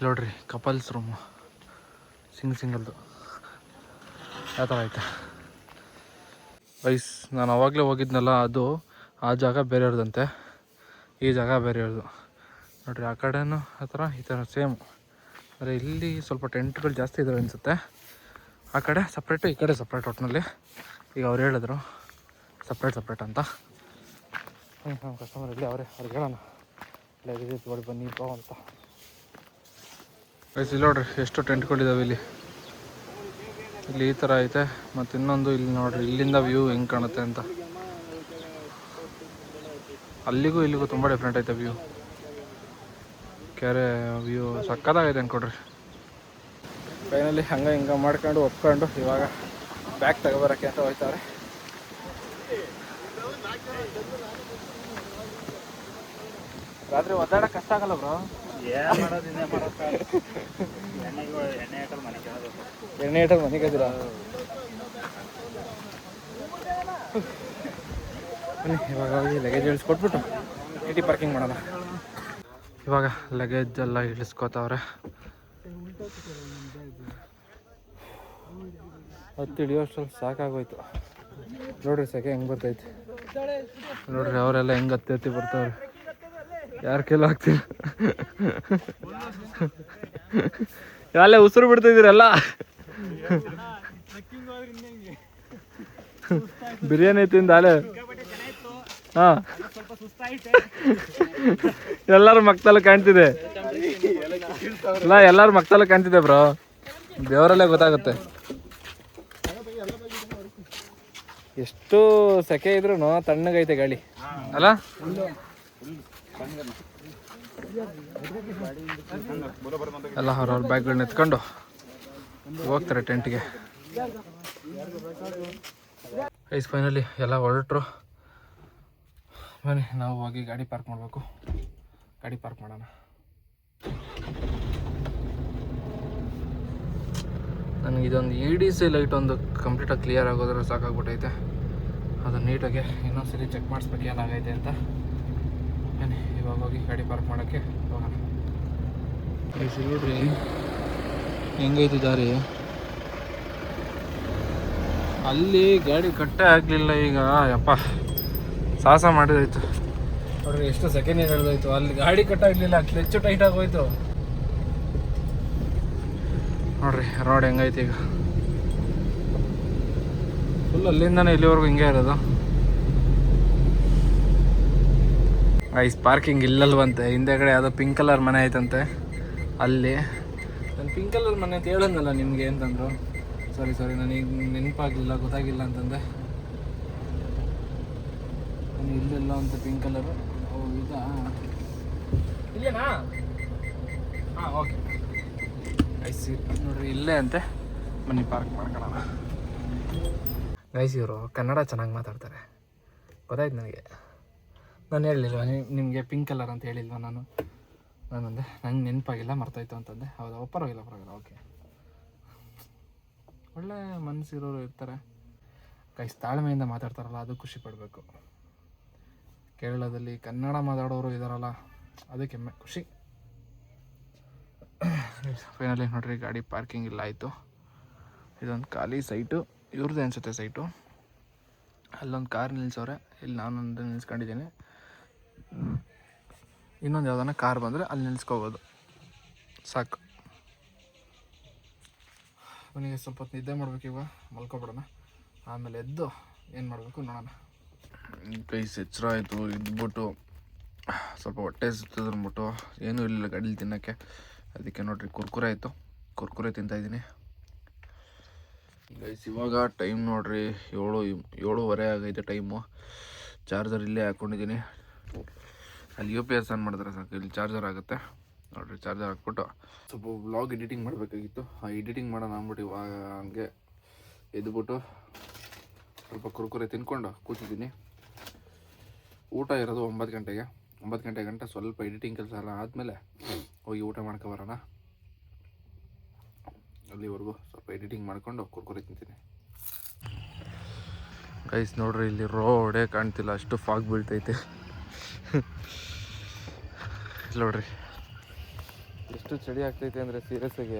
ನೋಡ್ರಿ ಕಪಲ್ಸ್ ರೂಮು, ಸಿಂಗಲ್ದು ಯಾವ ಥರ ಐತೆ ಗೈಸ್. ನಾನು ಅವಾಗಲೇ ಹೋಗಿದ್ನಲ್ಲ, ಅದು ಆ ಜಾಗ ಬೇರೆಯವ್ರದಂತೆ, ಈ ಜಾಗ ಬೇರೆಯವ್ರದ್ದು. ನೋಡ್ರಿ ಆ ಕಡೆನೂ ಆ ಥರ ಈ ಥರ ಸೇಮ್. ಆದರೆ ಇಲ್ಲಿ ಸ್ವಲ್ಪ ಟೆಂಟ್ಗಳು ಜಾಸ್ತಿ ಇದ್ದಾವೆ ಅನಿಸುತ್ತೆ. ಆ ಕಡೆ ಸಪ್ರೇಟು, ಈ ಕಡೆ ಸಪ್ರೇಟ್. ಒಟ್ಟಿನಲ್ಲಿ ಈಗ ಅವ್ರು ಹೇಳಿದ್ರು ಸಪ್ರೇಟ್ ಅಂತ. ನಮ್ಮ ಕಸ್ಟಮರ್ ಇಲ್ಲಿ ಅವ್ರಿಗೆ ಹೇಳೋಣ, ಇಲ್ಲ ನೋಡಿ ಬನ್ನಿ ಬಾ ಅಂತ. ಗೈಸ್ ಇಲ್ಲಿ ನೋಡ್ರಿ ಎಷ್ಟು ಟೆಂಟ್ಗಳಿದ್ದಾವೆ ಇಲ್ಲಿ ಈ ಥರ ಐತೆ. ಮತ್ತು ಇನ್ನೊಂದು ಇಲ್ಲಿ ನೋಡ್ರಿ, ಇಲ್ಲಿಂದ ವ್ಯೂ ಹೆಂಗೆ ಕಾಣುತ್ತೆ ಅಂತ. ಅಲ್ಲಿಗೂ ಇಲ್ಲಿಗೂ ತುಂಬ ಡಿಫ್ರೆಂಟ್ ಐತೆ ವ್ಯೂ. ಕೆರೆ ವ್ಯೂ ಸಕ್ಕತ್ತಾಗೈತೆ ಅಂದ್ಕೊಡ್ರಿ. ಫೈನಲಿ ಹಂಗೆ ಹಿಂಗೆ ಮಾಡ್ಕೊಂಡು ಒಪ್ಕೊಂಡು ಇವಾಗ ಬ್ಯಾಗ್ ತಗೊಬರೋಕ್ಕೆ ಅಂತ ಹೋಗ್ತಾರೆ. ರಾತ್ರಿ ಒದ್ದಾಡಕ್ಕೆ ಕಷ್ಟ ಆಗಲ್ಲ ಬ್ರೋ. ಎಣ್ಣೆ ಇಟ್ಟಲ್ಲಿ ಮನೆಗೆ ಇದ್ದೀರಾ? ಬನ್ನಿ ಇವಾಗ ಹೋಗಿ ಲಗೇಜ್ ಇಳಿಸ್ಕೊಟ್ಬಿಟ್ಟು ಟಿ ಪಾರ್ಕಿಂಗ್ ಮಾಡೋಣ. ಇವಾಗ ಲಗೇಜ್ ಎಲ್ಲ ಇಳಿಸ್ಕೋತಾವ್ರೆ. ಹತ್ತು ಹಿಡಿಯೋಷ್ಟರಲ್ಲಿ ಸಾಕಾಗೋಯ್ತು. ನೋಡ್ರಿ ಸೆಕೆ ಹೆಂಗೆ ಬರ್ತೈತೆ ನೋಡ್ರಿ. ಅವರೆಲ್ಲ ಹೆಂಗೆ ಹತ್ತಿ ಬರ್ತಾವ್ರೆ. ಯಾರು ಕೆಲ ಆಗ್ತೀರ ಅಲ್ಲೇ ಉಸಿರು ಬಿಡ್ತಿದ್ದೀರಲ್ಲ. ಬಿರಿಯಾನಿ ತಿಂದ ಅಲ್ಲೇ. ಹಾಂ, ಎಲ್ಲರೂ ಮಕ್ತಲ್ಲ ಕಾಣ್ತಿದೆ ಅಲ್ಲ, ಎಲ್ಲರೂ ಮಕ್ತಲ್ಲ ಕಾಣ್ತಿದೆ ಬ್ರೋ. ದೇವರಲ್ಲೇ ಗೊತ್ತಾಗುತ್ತೆ. ಎಷ್ಟು ಸೆಕೆ ಇದ್ರೂ ತಣ್ಣಗೈತೆ ಗಾಳಿ ಅಲ್ಲ. ಎಲ್ಲ ಅವ್ರವ್ರ ಬ್ಯಾಗ್ಗಳನ್ನ ಎತ್ಕೊಂಡು ಹೋಗ್ತಾರೆ ಟೆಂಟ್ಗೆ. ಐಸ್ ಫೈನಲಿ ಎಲ್ಲ ಹೊರಟ್ರು. ಬನ್ನಿ ನಾವು ಹೋಗಿ ಗಾಡಿ ಪಾರ್ಕ್ ಮಾಡಬೇಕು. ಗಾಡಿ ಪಾರ್ಕ್ ಮಾಡೋಣ. ನನಗೆ ಇದೊಂದು EDC ಲೈಟ್ ಒಂದು ಕಂಪ್ಲೀಟಾಗಿ ಕ್ಲಿಯರ್ ಆಗೋದ್ರೆ ಸಾಕಾಗ್ಬಿಟ್ಟೈತೆ. ಅದು ನೀಟಾಗಿ ಇನ್ನೊಂದ್ಸರಿ ಚೆಕ್ ಮಾಡಿಸ್ಬೇಕು ಏನಾಗೈತೆ ಅಂತ. ಬನ್ನಿ ಇವಾಗ ಹೋಗಿ ಗಾಡಿ ಪಾರ್ಕ್ ಮಾಡೋಕ್ಕೆ ಹೋಗೋಣ. ನೋಡ್ರಿ ಹೆಂಗೈತೆ ದಾರಿ. ಅಲ್ಲಿ ಗಾಡಿ ಕಟ್ಟೆ ಆಗಲಿಲ್ಲ. ಈಗ ಯಪ್ಪ ಸಾಹಸ ಮಾಡಿದಾಯ್ತು ನೋಡ್ರಿ. ಎಷ್ಟು ಸೆಕೆಂಡ್ ಹೇಳ್ದಾಯ್ತು. ಅಲ್ಲಿ ಗಾಡಿ ಕಟ್ಟಾಗಲಿಲ್ಲ, ಕ್ಲಚ್ಚು ಟೈಟ್ ಆಗೋಯ್ತು ನೋಡ್ರಿ. ರೋಡ್ ಹೆಂಗೈತೆ ಈಗ. ಫುಲ್ ಅಲ್ಲಿಂದನೇ ಇಲ್ಲಿವರೆಗೂ ಹಿಂಗೆ ಇರೋದು. ಐಸ್ ಪಾರ್ಕಿಂಗ್ ಇಲ್ಲಲ್ವಂತೆ. ಹಿಂದೆಗಡೆ ಯಾವುದೋ ಪಿಂಕ್ ಕಲರ್ ಮನೆ ಐತಂತೆ ಅಲ್ಲಿ. ನಾನು ಪಿಂಕ್ ಕಲರ್ ಮನೆ ಅಂತ ಹೇಳಂದಲ್ಲ ನಿಮಗೆ ಅಂತಂದರು. ಸಾರಿ ನನಗೆ ನೆನಪಾಗಲಿಲ್ಲ, ಗೊತ್ತಾಗಿಲ್ಲ ಅಂತಂದೆ. ನಾನು ಇಲ್ಲೆಲ್ಲ ಅಂತ ಪಿಂಕ್ ಕಲರು. ಇದಾ ಇಲ್ಲೇನಾ? ಹಾಂ, ಓಕೆ. ಐಸ್ ನೋಡ್ರಿ ಇಲ್ಲೇ ಅಂತೆ. ಬನ್ನಿ ಪಾರ್ಕ್ ಮಾಡ್ಕೊಳ್ಳೋಣ. ಗೈಸ್ ಇವರು ಕನ್ನಡ ಚೆನ್ನಾಗಿ ಮಾತಾಡ್ತಾರೆ, ಗೊತ್ತಾಯ್ತು ನನಗೆ. ನಾನು ಹೇಳಲಿಲ್ವ ನಿಮಗೆ ಪಿಂಕ್ ಕಲರ್ ಅಂತ ಹೇಳಿಲ್ವ ನಾನಂದೆ ನಂಗೆ ನೆನಪಾಗಿಲ್ಲ, ಮರ್ತೋಯ್ತು ಅಂತಂದೆ. ಹೌದಾ, ಪರವಾಗಿಲ್ಲ. ಓಕೆ, ಒಳ್ಳೆ ಮನಸ್ಸಿರೋರು ಇರ್ತಾರೆ ಗೈಸ್. ತಾಳ್ಮೆಯಿಂದ ಮಾತಾಡ್ತಾರಲ್ಲ, ಅದು ಖುಷಿ ಪಡಬೇಕು. ಕೇರಳದಲ್ಲಿ ಕನ್ನಡ ಮಾತಾಡೋರು ಇದ್ದಾರಲ್ಲ, ಅದಕ್ಕೆ ಹೆಮ್ಮೆ, ಖುಷಿ. ಫೈನಲಿ ನೋಡ್ರಿ ಗಾಡಿ ಪಾರ್ಕಿಂಗ್ ಇಲ್ಲ ಆಯಿತು. ಇದೊಂದು ಖಾಲಿ ಸೈಟು, ಇವ್ರದ್ದೇ ಅನಿಸುತ್ತೆ ಸೈಟು. ಅಲ್ಲೊಂದು ಕಾರ್ ನಿಲ್ಸವ್ರೆ, ಇಲ್ಲಿ ನಾನೊಂದು ನಿಲ್ಸ್ಕೊಂಡಿದ್ದೀನಿ. ಇನ್ನೊಂದು ಯಾವುದನ್ನ ಕಾರ್ ಬಂದರೆ ಅಲ್ಲಿ ನಿಲ್ಸ್ಕೋಬೋದು, ಸಾಕು. ನನಗೆ ಸ್ವಲ್ಪ ಹೊತ್ತು ನಿದ್ದೆ ಮಾಡಬೇಕು. ಇವಾಗ ಮಲ್ಕೊಬಿಡೋಣ, ಆಮೇಲೆ ಎದ್ದು ಏನು ಮಾಡಬೇಕು ನೋಡೋಣ. ಕೈಸ್ ಎಚ್ಚರ ಆಯಿತು. ಇದ್ಬಿಟ್ಟು ಸ್ವಲ್ಪ ಹೊಟ್ಟೆ ಸುತ್ತದ್ಬಿಟ್ಟು ಏನೂ ಇರಲಿಲ್ಲ ಗಾಡೀಲಿ ತಿನ್ನೋಕ್ಕೆ. ಅದಕ್ಕೆ ನೋಡ್ರಿ ಕುರ್ಕುರೆ ಆಯಿತು, ಕುರ್ಕುರೆ ತಿಂತಾಯಿದ್ದೀನಿ ಗೈಸ್. ಇವಾಗ ಟೈಮ್ ನೋಡ್ರಿ 7:30 ಆಗೈತೆ ಟೈಮು. ಚಾರ್ಜರ್ ಇಲ್ಲೇ ಹಾಕ್ಕೊಂಡಿದ್ದೀನಿ. ಅಲ್ಲಿ UPS ಆನ್ ಮಾಡಿದ್ರೆ ಸಾಕು, ಇಲ್ಲಿ ಚಾರ್ಜರ್ ಆಗುತ್ತೆ ನೋಡ್ರಿ. ಚಾರ್ಜರ್ ಹಾಕ್ಬಿಟ್ಟು ಸ್ವಲ್ಪ ವ್ಲಾಗ್ ಎಡಿಟಿಂಗ್ ಮಾಡಬೇಕಾಗಿತ್ತು. ಆ ಎಡಿಟಿಂಗ್ ಮಾಡೋಣ ಅಂದ್ಬಿಟ್ಟು ಇವಾಗ ಹಂಗೆ ಎದ್ಬಿಟ್ಟು ಸ್ವಲ್ಪ ಕುರ್ಕುರೆ ತಿನ್ಕೊಂಡು ಕೂತಿದ್ದೀನಿ. ಊಟ ಇರೋದು 9 ಗಂಟೆಗೆ. 9 ಗಂಟೆ ಗಂಟೆ ಸ್ವಲ್ಪ ಎಡಿಟಿಂಗ್ ಕೆಲಸ ಎಲ್ಲ ಆದಮೇಲೆ ಹೋಗಿ ಊಟ ಮಾಡ್ಕೊಬರೋಣ. ಅಲ್ಲಿವರೆಗೂ ಸ್ವಲ್ಪ ಎಡಿಟಿಂಗ್ ಮಾಡ್ಕೊಂಡು ಕುರ್ಕುರೆ ತಿಂತೀನಿ ಗೈಸ್. ನೋಡ್ರಿ ಇಲ್ಲಿ ರೋಡೇ ಕಾಣ್ತಿಲ್ಲ, ಅಷ್ಟು ಫಾಗ್ ಬೀಳ್ತೈತೆ. ನೋಡ್ರಿ ಎಷ್ಟು ಚಳಿ ಆಗ್ತೈತೆ ಅಂದರೆ ಸೀರಿಯಸ್ಸಾಗಿ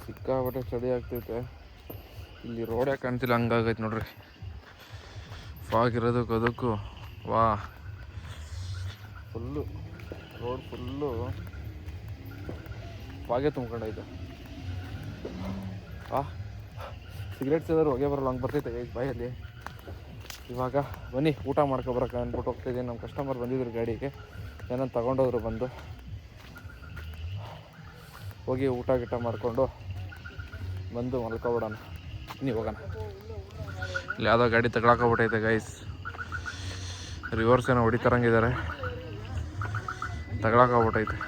ಸಿಕ್ಕಾಪಟ್ಟೆ ಚಳಿ ಆಗ್ತೈತೆ. ಇಲ್ಲಿ ರೋಡೇ ಕಾಣ್ತಿಲ್ಲ, ಹಂಗಾಗೈತೆ ನೋಡ್ರಿ. ಫಾಗ್ ಇರೋದಕ್ಕೂ ಅದಕ್ಕೂ ವಾ, ಫುಲ್ಲು ರೋಡ್ ಫುಲ್ಲು ಫಾಗೇ ತುಂಬ್ಕೊಂಡೈತೆ. ಸಿಗರೇಟ್ ಸೇದಾರು ಹೊಗೆ ಬರಲ್ಲ, ಹಂಗೆ ಬರ್ತೈತೆ ಗೈಸ್ ಬಾಯಲ್ಲಿ. ಇವಾಗ ಬನ್ನಿ ಊಟ ಮಾಡ್ಕೊಬರಕ್ಕೆ ಅಂದ್ಬಿಟ್ಟು ಹೋಗ್ತಾಯಿದ್ದೀನಿ. ನಮ್ಮ ಕಸ್ಟಮರ್ ಬಂದಿದ್ರು ಗಾಡಿಗೆ, ಏನೋ ತಗೊಂಡೋದ್ರು. ಬಂದು ಹೋಗಿ ಊಟ ಗಿಟ ಮಾಡಿಕೊಂಡು ಬಂದು ಮಲ್ಕೊಬಿಡೋಣ. ನೀವು ಹೋಗೋಣ. ಇಲ್ಲಿ ಯಾವುದೋ ಗಾಡಿ ತಗೊಳಕೋಗ್ಬಿಟ್ಟೈತೆ ಗೈಸ್. ರಿವರ್ಸ್ ಏನೋ ಹೊಡಿತಾರಂಗಿದ್ದಾರೆ, ತಗೊಳಕೋಗ್ಬಿಟ್ಟೈತೆ.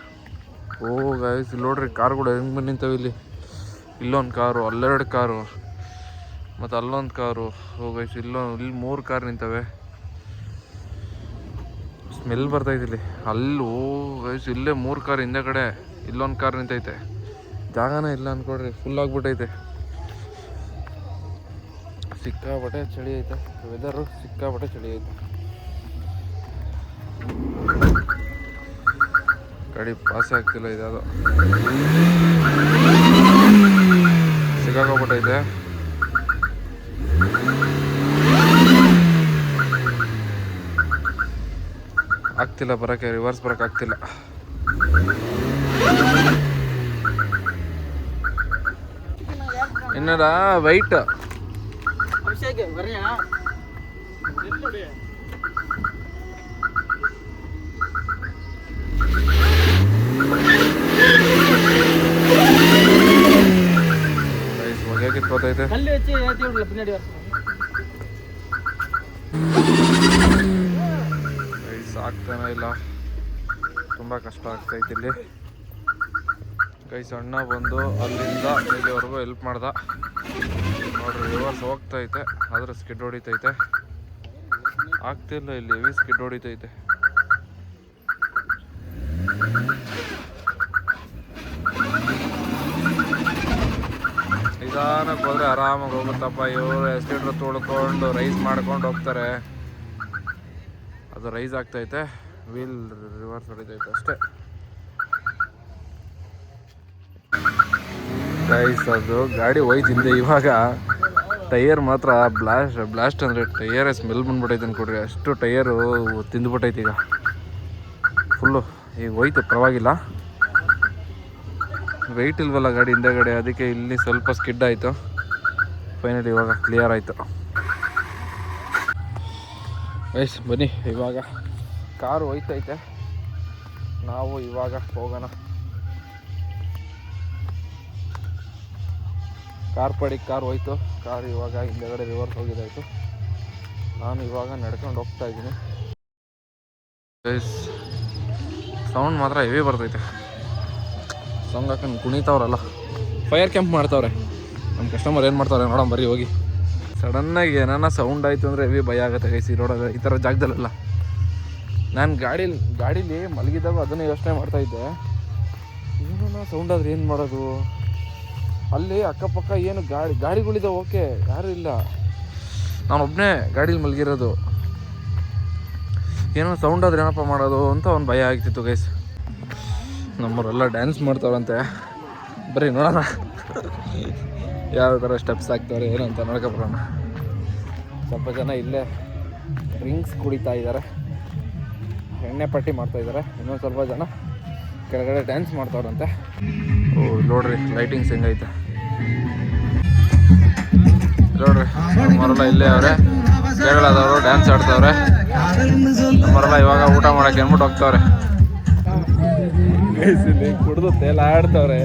ಓ ಗೈಸ್ ಇಲ್ಲಿ ನೋಡ್ರಿ ಕಾರ್ಗಳು ಹೆಂಗೆ ಬಂದು ನಿಂತವೆ. ಇಲ್ಲೊಂದು ಕಾರು, ಅಲ್ಲೆರಡು ಕಾರು, ಮತ್ತು ಅಲ್ಲೊಂದು ಕಾರು. ಓ ಗೈಸ್ ಇಲ್ಲಿ 3 ಕಾರ್ ನಿಂತವೆ. ಸ್ಮೆಲ್ ಬರ್ತೈತಿ ಇಲ್ಲಿ. ಅಲ್ಲೂ ಗೈಸ್ ಇಲ್ಲೇ 3 ಕಾರ್ ಹಿಂದೆ ಕಡೆ, ಇಲ್ಲೊಂದು ಕಾರ್ ನಿಂತೈತೆ. ಜಾಗನೇ ಇಲ್ಲ ಅಂದ್ಕೊಡ್ರಿ, ಫುಲ್ ಆಗಿಬಿಟ್ಟೈತೆ. ಸಿಕ್ಕಾಪಟ್ಟೆ ಚಳಿ ಐತೆ, ವೆದರು ಸಿಕ್ಕಾಪಟ್ಟೆ ಚಳಿ ಐತೆ. ಗಾಡಿ ಪಾಸೇ ಆಗ್ತಿಲ್ಲ, ಇದ್ಯಾವುದೋ ಸಿಕ್ಕಾಕೋಗ್ಬಿಟ್ಟೈತೆ. ಆಗ್ತಿಲ್ಲ ಬರೋಕ್ಕೆ, ರಿವರ್ಸ್ ಬರೋಕ್ಕೆ ಆಗ್ತಿಲ್ಲ. ಇನ್ನದ ವೈಟ್ ಹೊಗೆ ಕಿತ್ಕೋತೈತೆ. ಆಗ್ತಾನೆ ಇಲ್ಲ, ತುಂಬ ಕಷ್ಟ ಆಗ್ತೈತಿ ಇಲ್ಲಿ. ಕೈ ಸಣ್ಣ ಬಂದು ಅಲ್ಲಿಂದ ಇಲ್ಲಿವರೆಗೂ ಹೆಲ್ಪ್ ಮಾಡ್ದ ನೋಡ್ರಿ. ರಿವರ್ಸ್ ಹೋಗ್ತೈತೆ, ಆದ್ರೆ ಸ್ಕಿಡ್ ಹೊಡಿತೈತೆ. ಆಗ್ತಿಲ್ಲ ಇಲ್ಲಿ, ಹೆವಿ ಸ್ಕಿಡ್ ಹೊಡಿತೈತೆ. ನಿಧಾನಕ್ಕೆ ಹೋದ್ರೆ ಆರಾಮಾಗಿ ಹೋಗುತ್ತಪ್ಪ. ಇವರು ಎಸ್ಟೇಟ್ರು ತೊಳ್ಕೊಂಡು ರೈಸ್ ಮಾಡ್ಕೊಂಡು ಹೋಗ್ತಾರೆ. ಅದು ರೈಸ್ ಆಗ್ತೈತೆ, ವೀಲ್ ರಿವರ್ಸ್ ಹೊಡಿತೈತೆ ಅಷ್ಟೇ. ಗೈಸ್ ಅದು ಗಾಡಿ ಹೋಯ್ತಿಂದೆ. ಇವಾಗ ಟೈಯರ್ ಮಾತ್ರ ಬ್ಲಾಸ್ಟ್ ಅಂದರೆ ಟೈಯರೇ ಸ್ಮೆಲ್ ಬಂದ್ಬಿಟ್ಟೈತೆ ಅನ್ಕೊಡ್ರಿ. ಅಷ್ಟು ಟೈಯರು ತಿಂದ್ಬಿಟ್ಟೈತೆ ಈಗ ಫುಲ್ಲು. ಈಗ ಹೋಯ್ತು, ಪರವಾಗಿಲ್ಲ. ವೆಯ್ಟ್ ಇಲ್ವಲ್ಲ ಗಾಡಿ ಹಿಂದೆಗಡೆ, ಅದಕ್ಕೆ ಇಲ್ಲಿ ಸ್ವಲ್ಪ ಸ್ಕಿಡ್ ಆಯಿತು. ಫೈನಲಿ ಇವಾಗ ಕ್ಲಿಯರ್ ಆಯಿತು. ಗೈಸ್ ಬನ್ನಿ, ಇವಾಗ ಕಾರು ಹೋಯ್ತೈತೆ, ನಾವು ಇವಾಗ ಹೋಗೋಣ. ಕಾರ್ ಪಡಿಗೆ ಕಾರ್ ಹೋಯ್ತು. ಕಾರ್ ಇವಾಗ ಹಿಂದೆಗಡೆ ರಿವರ್ಸ್ ಹೋಗಿದ್ದಾಯಿತು. ನಾನು ಇವಾಗ ನಡ್ಕೊಂಡು ಹೋಗ್ತಾ ಇದ್ದೀನಿ. ಗೈಸ್ ಸೌಂಡ್ ಮಾತ್ರ ಹೆವಿ ಬರ್ತೈತೆ. ಸಾಂಗ್ ಹಾಕೊಂಡು ಕುಣಿತಾವ್ರಲ್ಲ, ಫೈರ್ ಕ್ಯಾಂಪ್ ಮಾಡ್ತಾವ್ರೆ ನಮ್ಮ ಕಸ್ಟಮರ್. ಏನು ಮಾಡ್ತಾವ್ರೆ ನೋಡೋಣ ಬರ್ರಿ ಹೋಗಿ. ಸಡನ್ನಾಗಿ ಏನಾನ ಸೌಂಡ್ ಆಯಿತು ಅಂದರೆ ಹೆವಿ ಭಯ ಆಗುತ್ತೆ ಗೈಸ್ ಈ ರೋಡಲ್ಲಿ, ಈ ಥರ ಜಾಗದಲ್ಲೆಲ್ಲ. ನಾನು ಗಾಡೀಲಿ ಮಲಗಿದಾಗ ಅದನ್ನೇ ಯೋಚನೆ ಮಾಡ್ತಾಯಿದ್ದೆ, ಏನೋ ಸೌಂಡ್ ಆದರೆ ಏನು ಮಾಡೋದು. ಅಲ್ಲಿ ಅಕ್ಕಪಕ್ಕ ಏನು ಗಾಡಿಗಳಿದೆ, ಓಕೆ, ಯಾರೂ ಇಲ್ಲ, ನಾನೊಬ್ಬನೇ ಗಾಡೀಲಿ ಮಲಗಿರೋದು. ಏನೋ ಸೌಂಡ್ ಆದರೆ ಏನಪ್ಪ ಮಾಡೋದು ಅಂತ ಒಂದು ಭಯ ಆಗ್ತಿತ್ತು ಗೈಸ್. ನಮ್ಮವರೆಲ್ಲ ಡ್ಯಾನ್ಸ್ ಮಾಡ್ತಾವ್ರಂತೆ, ಬರೀ ನೋಡೋಣ ಯಾವ ಥರ ಸ್ಟೆಪ್ಸ್ ಹಾಕ್ತವ್ರೆ ಏನು ಅಂತ ನೋಡ್ಕೊಬರೋಣ. ಸ್ವಲ್ಪ ಜನ ಇಲ್ಲೇ ಡ್ರಿಂಕ್ಸ್ ಕುಡಿತಾ ಇದ್ದಾರೆ, ಎಣ್ಣೆ ಪಟ್ಟಿ ಮಾಡ್ತಾಯಿದ್ದಾರೆ. ಇನ್ನೊಂದು ಸ್ವಲ್ಪ ಜನ ಕೆಳಗಡೆ ಡ್ಯಾನ್ಸ್ ಮಾಡ್ತಾವ್ರಂತೆ. ಓ ನೋಡ್ರಿ ಲೈಟಿಂಗ್ಸ್ ಹೆಂಗೈತೆ ನೋಡ್ರಿ. ನಮ್ಮವರೆಲ್ಲ ಇಲ್ಲೇ ಅವರೇ, ಕೇರಳದವರು ಡ್ಯಾನ್ಸ್ ಆಡ್ತಾವ್ರೆ. ನಮ್ಮವರೆಲ್ಲ ಇವಾಗ ಊಟ ಮಾಡೋಕ್ಕೆ ಅಂದ್ಬಿಟ್ಟು ಹೋಗ್ತಾವ್ರೆ. ಕುಡ್ದು ತೇಲ ಆಡ್ತಾವ್ರೆ.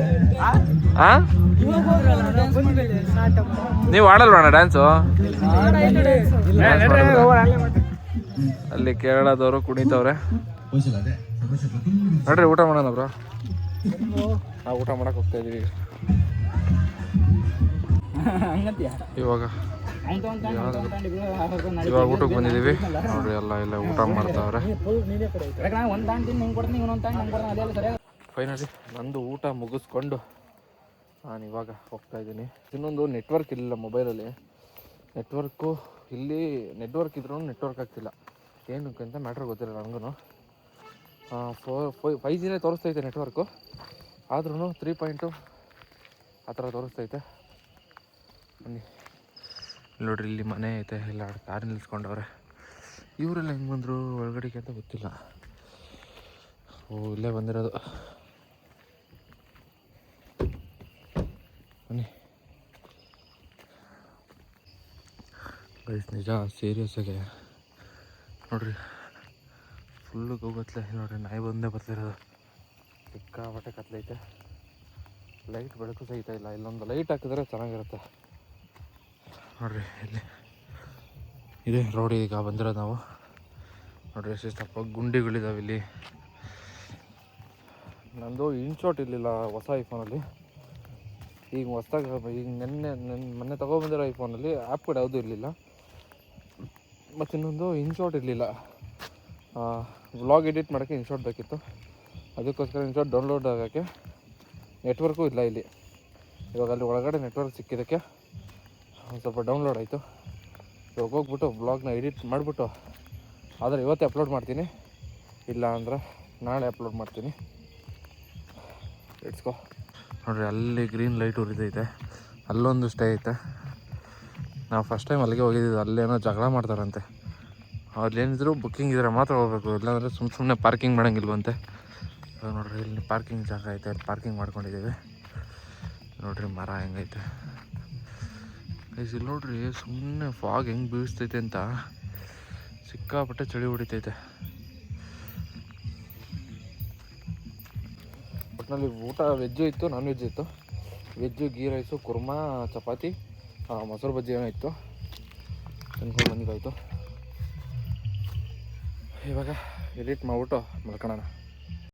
ನೀವು ಆಡಲ್ವಣ್ಣ ಡ್ಯಾನ್ಸು? ಅಲ್ಲಿ ಕೇರಳದವರು ಕುಣಿತವ್ರೆ ನೋಡ್ರಿ. ಊಟ ಮಾಡೋಣ ಬ್ರೋ, ನಾವು ಊಟ ಮಾಡಕ್ಕೆ ಹೋಗ್ತಾ ಇದೀವಿ ಇವಾಗ ಊಟಕ್ಕೆ ಬಂದಿದ್ದೀವಿ ನೋಡ್ರಿ. ಎಲ್ಲ ಊಟ ಮಾಡ್ತಾವ್ರೆ. ಫೈನಲಿ ನಂದು ಊಟ ಮುಗಿಸ್ಕೊಂಡು ನಾನು ಇವಾಗ ಹೋಗ್ತಾ ಇದ್ದೀನಿ. ಇನ್ನೊಂದು ನೆಟ್ವರ್ಕ್ ಇಲ್ಲ ಮೊಬೈಲಲ್ಲಿ. ನೆಟ್ವರ್ಕು ಇಲ್ಲಿ ನೆಟ್ವರ್ಕ್ ಇದ್ರೂ ನೆಟ್ವರ್ಕ್ ಆಗ್ತಿಲ್ಲ, ಏನಕ್ಕೆ ಅಂತ ಮ್ಯಾಟ್ರ್ ಗೊತ್ತಿಲ್ಲ ನನಗೂ. 5Gನೇ ತೋರಿಸ್ತೈತೆ ನೆಟ್ವರ್ಕು, ಆದ್ರೂ 3.2 ಆ ಥರ ತೋರಿಸ್ತೈತೆ. ಬನ್ನಿ ನೋಡ್ರಿ, ಇಲ್ಲಿ ಮನೆ ಐತೆ, ಇಲ್ಲ ಕಾರ್ ನಿಲ್ಸ್ಕೊಂಡವ್ರೆ. ಇವರೆಲ್ಲ ಹೆಂಗೆ ಬಂದರು ಒಳಗಡೆಗೆ ಅಂತ ಗೊತ್ತಿಲ್ಲ. ಓ ಇಲ್ಲೇ ಬಂದಿರೋದು. ಬನ್ನಿ ಗೈಸ್, ನಿಜ ಸೀರಿಯಸ್ ಆಗಿ ನೋಡ್ರಿ, ಫುಲ್ಲು ಹೋಗತ್ಲೆ ನೋಡ್ರಿ. ನಾಯಿ ಬಂದೇ ಬರ್ತಿರೋದು, ಸಿಕ್ಕಾಪಟ್ಟೆ ಕತ್ಲೈತೆ. ಲೈಟ್ ಬೆಳಕು ಸಹಿತ ಇಲ್ಲ. ಇಲ್ಲೊಂದು ಲೈಟ್ ಹಾಕಿದ್ರೆ ಚೆನ್ನಾಗಿರುತ್ತೆ ನೋಡ್ರಿ. ಇಲ್ಲಿ ಇದೆ ರೋಡ್ ಈಗ ಬಂದಿರೋದು ನಾವು. ನೋಡ್ರಿ ಎಷ್ಟು ಸ್ವಲ್ಪ ಗುಂಡಿಗಳಿದಾವೆ ಇಲ್ಲಿ. ನಂದು ಇನ್ಶಾಟ್ ಇರಲಿಲ್ಲ ಹೊಸ ಐಫೋನಲ್ಲಿ. ಈಗ ಹೊಸ್ದಾಗಿ ಈಗ ಮೊನ್ನೆ ತೊಗೊಬಂದಿರೋ ಐಫೋನಲ್ಲಿ ಆ್ಯಪ್ ಕೂಡ ಯಾವುದೂ ಇರಲಿಲ್ಲ. ಮತ್ತು ಇನ್ನೊಂದು ಇನ್ಶಾಟ್ ಇರಲಿಲ್ಲ. ವ್ಲಾಗ್ ಎಡಿಟ್ ಮಾಡೋಕ್ಕೆ ಇನ್ಶಾಟ್ ಬೇಕಿತ್ತು. ಅದಕ್ಕೋಸ್ಕರ ಇನ್ಶಾಟ್ ಡೌನ್ಲೋಡ್ ಆಗೋಕ್ಕೆ ನೆಟ್ವರ್ಕು ಇಲ್ಲ ಇಲ್ಲಿ. ಇವಾಗ ಅಲ್ಲಿ ಒಳಗಡೆ ನೆಟ್ವರ್ಕ್ ಸಿಕ್ಕಿದ್ದಕ್ಕೆ ಒಂದು ಸ್ವಲ್ಪ ಡೌನ್ಲೋಡ್ ಆಯಿತು. ಇವಾಗ ಹೋಗ್ಬಿಟ್ಟು ವ್ಲಾಗ್ನ ಎಡಿಟ್ ಮಾಡಿಬಿಟ್ಟು ಆದರೆ ಇವತ್ತೇ ಅಪ್ಲೋಡ್ ಮಾಡ್ತೀನಿ, ಇಲ್ಲ ಅಂದರೆ ನಾಳೆ ಅಪ್ಲೋಡ್ ಮಾಡ್ತೀನಿ. Let's go. ನೋಡಿರಿ ಅಲ್ಲಿ ಗ್ರೀನ್ ಲೈಟ್ ಉರಿದೈತೆ, ಅಲ್ಲೊಂದು ಸ್ಟೇ ಐತೆ. ನಾವು ಫಸ್ಟ್ ಟೈಮ್ ಅಲ್ಲಿಗೆ ಹೋಗಿದ್ದು, ಅಲ್ಲೇನೋ ಜಗಳ ಮಾಡ್ತಾರಂತೆ. ಅಲ್ಲೇನಿದ್ರು ಬುಕ್ಕಿಂಗ್ ಇದ್ದರೆ ಮಾತ್ರ ಹೋಗ್ಬೇಕು, ಇಲ್ಲಾಂದರೆ ಸುಮ್ಮನೆ ಪಾರ್ಕಿಂಗ್ ಮಾಡೋಂಗಿಲ್ವಂತೆ. ನೋಡಿರಿ ಇಲ್ಲಿ ಪಾರ್ಕಿಂಗ್ ಜಾಗ ಐತೆ, ಅಲ್ಲಿ ಪಾರ್ಕಿಂಗ್ ಮಾಡ್ಕೊಂಡಿದ್ದೀವಿ. ನೋಡಿರಿ ಮರ ಹೆಂಗೈತೆ ಇಲ್ಲಿ ನೋಡ್ರಿ. ಸುಮ್ಮನೆ ಫಾಗ್ ಹೆಂಗೆ ಬೀಳಿಸ್ತೈತೆ ಅಂತ ಸಿಕ್ಕಾಪಟ್ಟೆ ಚಳಿ ಹೊಡಿತೈತೆ. ಒಟ್ಟಿನಲ್ಲಿ ಊಟ ವೆಜ್ಜು ಇತ್ತು, ನಾನ್ ವೆಜ್ ಇತ್ತು. ವೆಜ್ಜು ಗೀ ರೈಸು, ಕುರ್ಮಾ, ಚಪಾತಿ, ಮೊಸರು ಬಜ್ಜಿ ಏನೋ ಇತ್ತು, ತಿನ್ಕೊಂಡು ಬಂದಿದ್ದಾಯಿತು. ಇವಾಗ ಎಡಿಟ್ ಮಾಡಿಬಿಟ್ಟು ಮಲ್ಕೊಳ್ಳೋಣ.